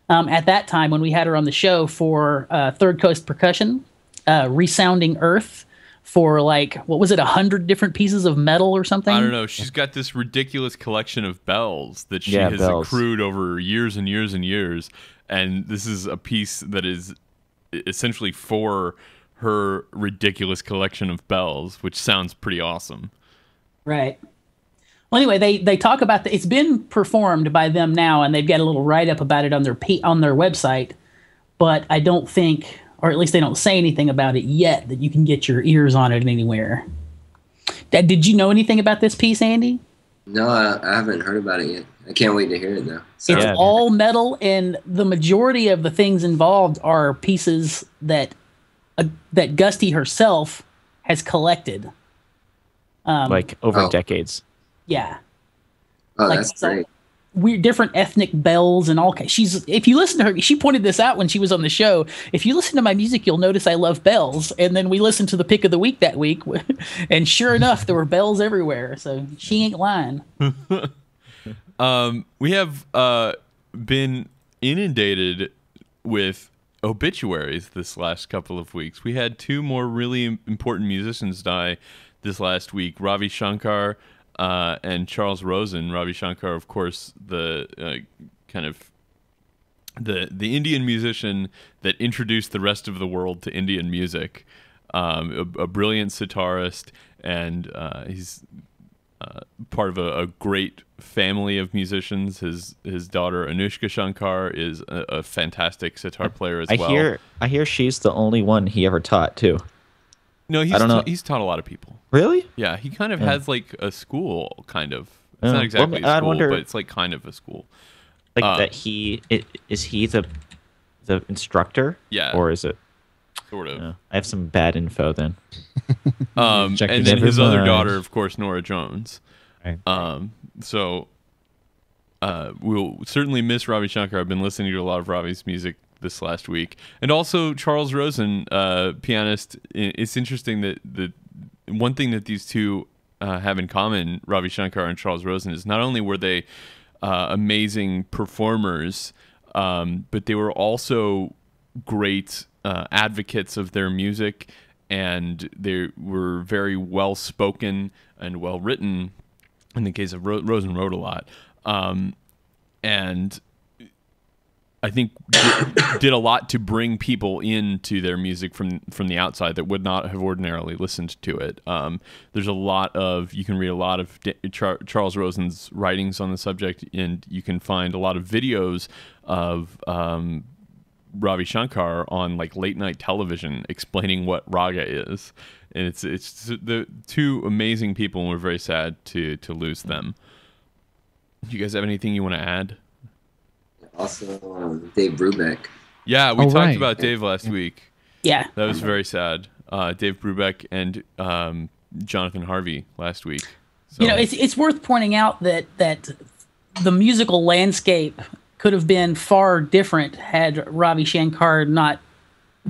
at that time when we had her on the show for Third Coast Percussion, Resounding Earth, for like, what was it, 100 different pieces of metal or something? I don't know. She's got this ridiculous collection of bells that she has accrued over years and years and years, and this is a piece that is essentially for her ridiculous collection of bells, which sounds pretty awesome. Right. Well, anyway, they talk about it's been performed by them now, and they've got a little write-up about it on their website, but I don't think, or at least they don't say anything about it yet, that you can get your ears on it anywhere. Did you know anything about this piece, Andy? No, I haven't heard about it yet. I can't wait to hear it, though. It's all metal, and the majority of the things involved are pieces that Gusty herself has collected. Like over decades. Yeah. Oh, that's great. weird, different ethnic bells and all. If you listen to her, she pointed this out when she was on the show. If you listen to my music, you'll notice I love bells. And then we listened to the pick of the week that week, and sure enough, there were bells everywhere. So she ain't lying. We have been inundated with obituaries this last couple of weeks. We had two more really important musicians die this last week: Ravi Shankar and Charles Rosen. Ravi Shankar, of course, the kind of the Indian musician that introduced the rest of the world to Indian music. A brilliant sitarist, and he's part of a great family of musicians. His daughter Anushka Shankar is a fantastic sitar player as well. I hear she's the only one he ever taught too. No, he's taught a lot of people. Really? Yeah, he kind of has like a school, kind of. It's not exactly a school, but it's like kind of a school. Like that is he the instructor? Yeah. Or is it? Sort of. I have some bad info then. And then his other daughter, of course, Nora Jones. Right. So we'll certainly miss Ravi Shankar. I've been listening to a lot of Ravi's music this last week. And also Charles Rosen, pianist. It's interesting that the one thing that these two have in common, Ravi Shankar and Charles Rosen, is not only were they amazing performers, but they were also great advocates of their music, and they were very well spoken and well written. In the case of Rosen, wrote a lot, and I think did a lot to bring people into their music from the outside that would not have ordinarily listened to it. There's a lot of, you can read a lot of Charles Rosen's writings on the subject, and you can find a lot of videos of Ravi Shankar on like late night television explaining what raga is. And it's the two amazing people, and we're very sad to lose them. Do you guys have anything you want to add? Also, Dave Brubeck. Yeah, we talked about Dave last week. Yeah. That was very sad. Dave Brubeck and Jonathan Harvey last week. So. You know, it's worth pointing out that the musical landscape could have been far different had Ravi Shankar not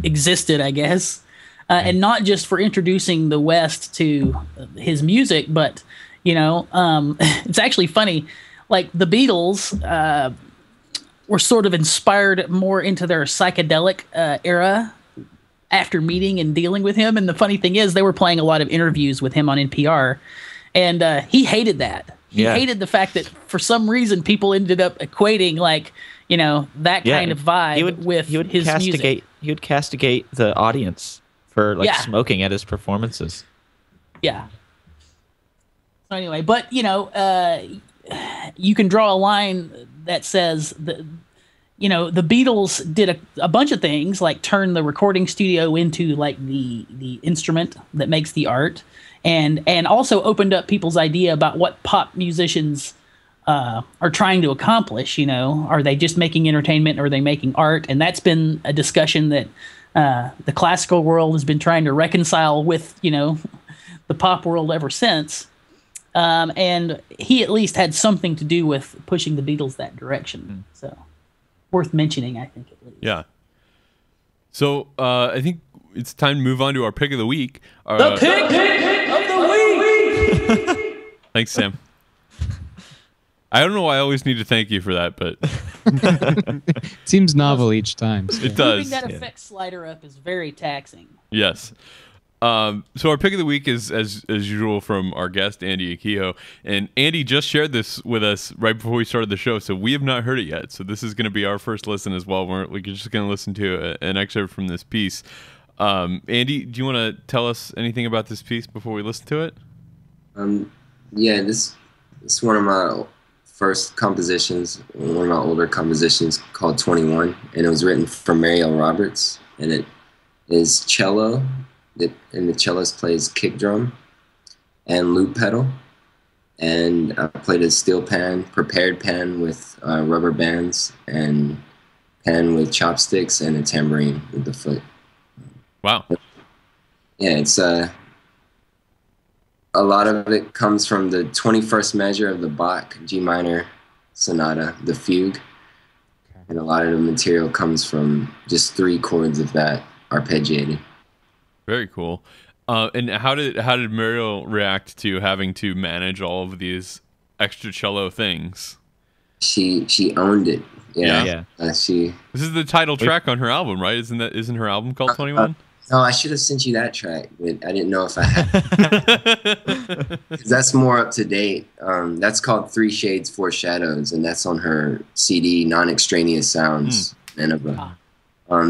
existed, I guess. And not just for introducing the West to his music, but, you know, it's actually funny. Like, the Beatles were sort of inspired more into their psychedelic era after meeting and dealing with him. And the funny thing is, they were playing a lot of interviews with him on NPR, and he hated that. He hated the fact that for some reason people ended up equating, like, you know, that kind of vibe with his music. He would castigate the audience for like smoking at his performances. Yeah. So anyway, but you know, you can draw a line that says that, you know, the Beatles did a bunch of things, like turn the recording studio into like the instrument that makes the art, and also opened up people's idea about what pop musicians are trying to accomplish. You know, are they just making entertainment, or are they making art? And that's been a discussion that the classical world has been trying to reconcile with, you know, the pop world ever since. And he at least had something to do with pushing the Beatles that direction. So worth mentioning, I think, at least. Yeah. So I think it's time to move on to our pick of the week. The pick of the week! Thanks, Sam. I don't know why I always need to thank you for that, but it seems novel each time. So. It does. Moving that effect slider up is very taxing. Yes. So our pick of the week is, as usual, from our guest, Andy Akiho. And Andy just shared this with us right before we started the show, so we have not heard it yet. So this is going to be our first listen as well. We're just going to listen to an excerpt from this piece. Andy, do you want to tell us anything about this piece before we listen to it? Yeah, this is one of my first compositions, one of my older compositions, called 21, and it was written for Mariel Roberts, and it is cello, and the cellist plays kick drum and loop pedal, and I played a steel pan, prepared pan with rubber bands, and pan with chopsticks, and a tambourine with the foot. Wow. Yeah, it's a lot of it comes from the 21st measure of the Bach G minor sonata, the fugue. And a lot of the material comes from just 3 chords of that arpeggiated. Very cool. And how did Muriel react to having to manage all of these extra cello things? She owned it. Yeah. This is the title track on her album, right? Isn't her album called 21? No, I should have sent you that track, but I didn't know if I had. That's more up to date. That's called 3 Shades, 4 Shadows, and that's on her CD, Non-Extraneous Sounds, Nineveh.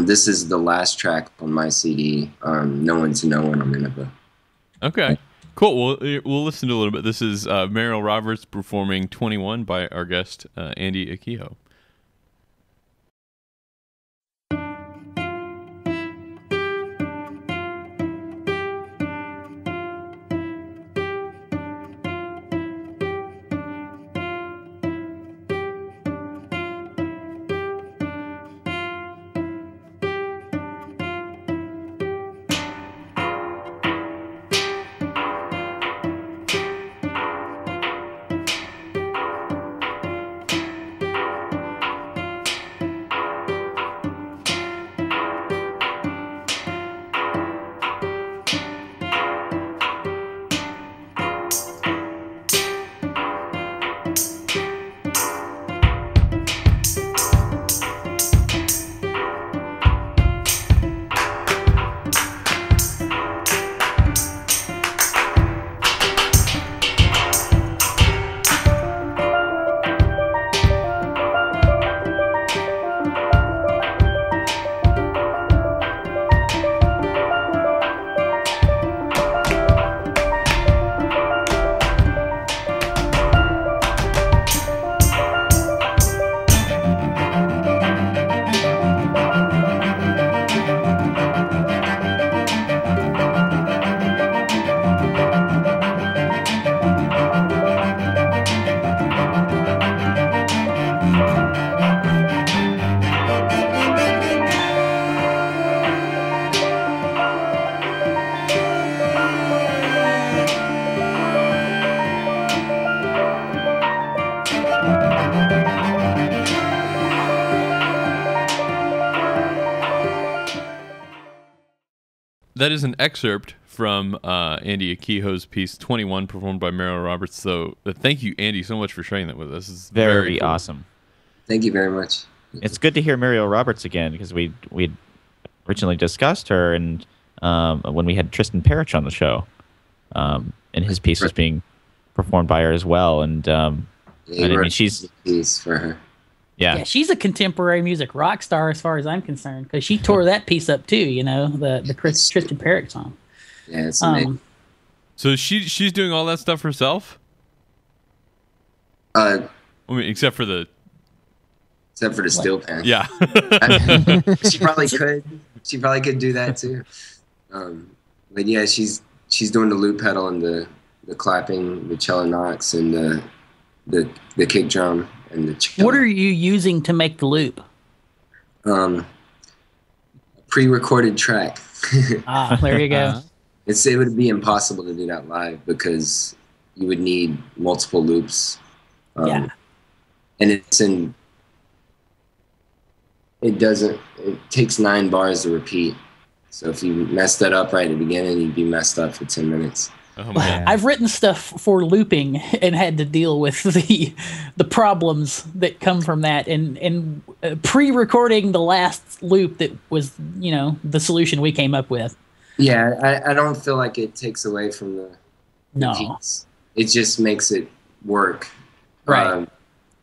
This is the last track on my CD, No One to No One on Nineveh. Okay, cool. We'll listen to a little bit. This is Muriel Roberts performing 21 by our guest, Andy Akiho. That is an excerpt from Andy Akiho's piece 21, performed by Muriel Roberts. So thank you, Andy, so much for sharing that with us. This is Very cool. awesome. Thank you very much. It's good to hear Muriel Roberts again, because we originally discussed her and when we had Tristan Parrish on the show, and his piece was being performed by her as well. And I mean, she's for her. Yeah, she's a contemporary music rock star as far as I'm concerned, because she tore that piece up too. You know, the Tristan Parrish song. Yeah, it's amazing. So she's doing all that stuff herself. I mean, except for the steel pan. Yeah, she probably could. She probably could do that too. But yeah, she's doing the loop pedal and the clapping, the cello knocks, and the kick drum and the cello. What are you using to make the loop? A pre-recorded track. There you go. It would be impossible to do that live because you would need multiple loops. And it takes 9 bars to repeat. So if you mess that up right at the beginning, you'd be messed up for 10 minutes. Oh my God. I've written stuff for looping and had to deal with the problems that come from that, and pre-recording the last loop that was, the solution we came up with. Yeah, I don't feel like it takes away from the piece. It just makes it work. Right.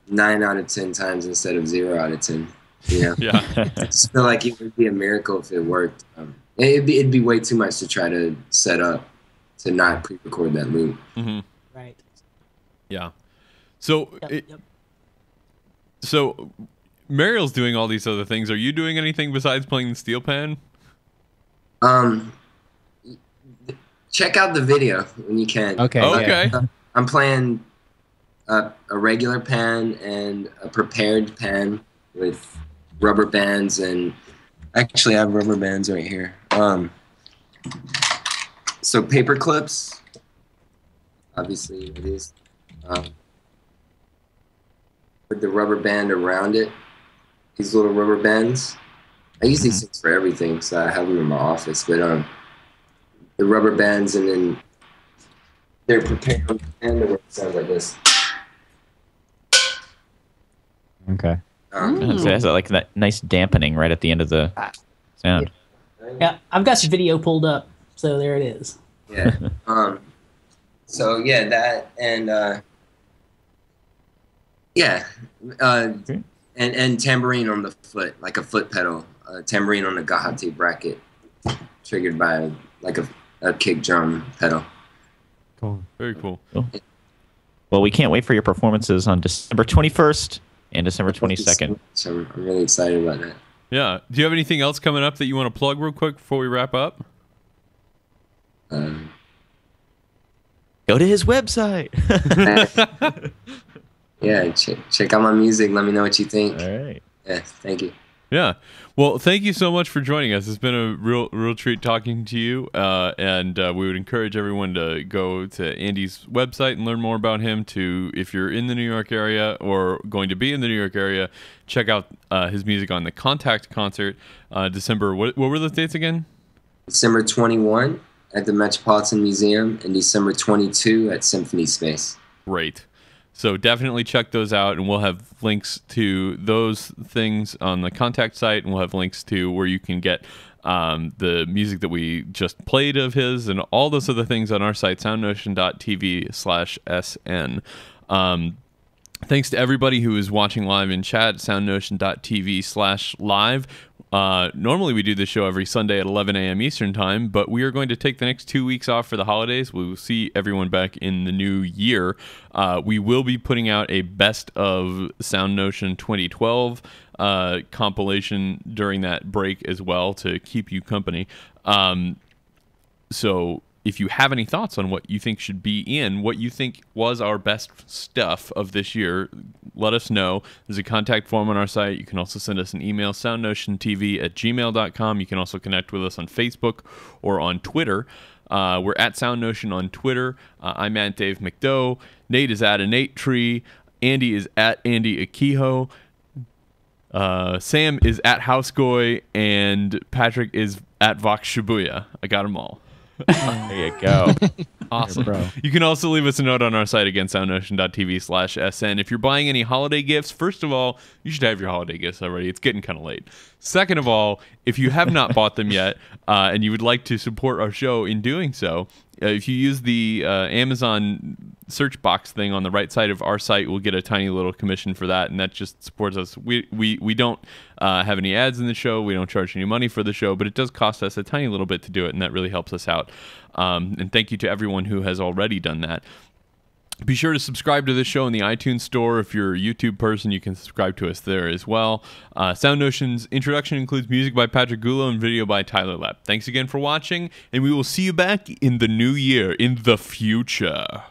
9 out of 10 times instead of 0 out of 10. Yeah. Yeah. I just feel like it would be a miracle if it worked. It'd be way too much to try to set up to not pre-record that loop. Mm-hmm. Right. Yeah. So, so Muriel's doing all these other things. Are you doing anything besides playing the steel pan? Check out the video when you can. Okay. Okay. I'm playing a regular pan and a prepared pan with rubber bands, and actually I have rubber bands right here. So paper clips, obviously it is. with the rubber band around it. These little rubber bands. I use these things for everything, so I have them in my office. But the rubber bands, and then they're prepared on the end, and it sounds like this. Okay. So it has like that nice dampening right at the end of the sound. Yeah, I've got your video pulled up, so there it is. Yeah. So yeah, that and and tambourine on the foot, like a foot pedal, tambourine on the gahate bracket, triggered by like a kick drum pedal. Cool. Very cool. Well, we can't wait for your performances on December 21st and December 22nd. So I'm really excited about that. Yeah. Do you have anything else coming up that you want to plug real quick before we wrap up? Go to his website. Yeah, check out my music. Let me know what you think. All right. Yeah, thank you. Yeah. Well, thank you so much for joining us. It's been a real treat talking to you. And we would encourage everyone to go to Andy's website and learn more about him. If you're in the New York area or going to be in the New York area, check out his music on the Contact concert, December. What were those dates again? December 21 at the Metropolitan Museum and December 22 at Symphony Space. Great. So definitely check those out, and we'll have links to those things on the Contact site, and we'll have links to where you can get the music that we just played of his and all those other things on our site, soundnotion.tv/SN. Thanks to everybody who is watching live in chat, soundnotion.tv/live. Normally we do this show every Sunday at 11 a.m. Eastern time, but we are going to take the next 2 weeks off for the holidays. We will see everyone back in the new year. We will be putting out a best of SoundNotion 2012 compilation during that break as well to keep you company. So if you have any thoughts on what you think should be in, what you think was our best stuff of this year, let us know. There's a contact form on our site. You can also send us an email, soundnotiontv@gmail.com. You can also connect with us on Facebook or on Twitter. We're at SoundNotion on Twitter. I'm at Dave McDowell. Nate is at Nate Tree. Andy is at Andy Akiho. Sam is at Housegoy. And Patrick is at Vox Shibuya. I got them all. There you go. Awesome. Bro. You can also leave us a note on our site, again, soundnotion.tv/SN. If you're buying any holiday gifts, first of all, you should have your holiday gifts already. It's getting kind of late. Second of all, if you have not bought them yet and you would like to support our show in doing so, if you use the Amazon search box thing on the right side of our site, we'll get a tiny little commission for that, and that just supports us. We don't have any ads in the show. We don't charge any money for the show, but it does cost us a tiny little bit to do it, and that really helps us out. And thank you to everyone who has already done that. Be sure to subscribe to this show in the iTunes store. If you're a YouTube person, you can subscribe to us there as well. SoundNotion's introduction includes music by Patrick Gullo and video by Tyler Lepp. Thanks again for watching, and we will see you back in the new year, in the future.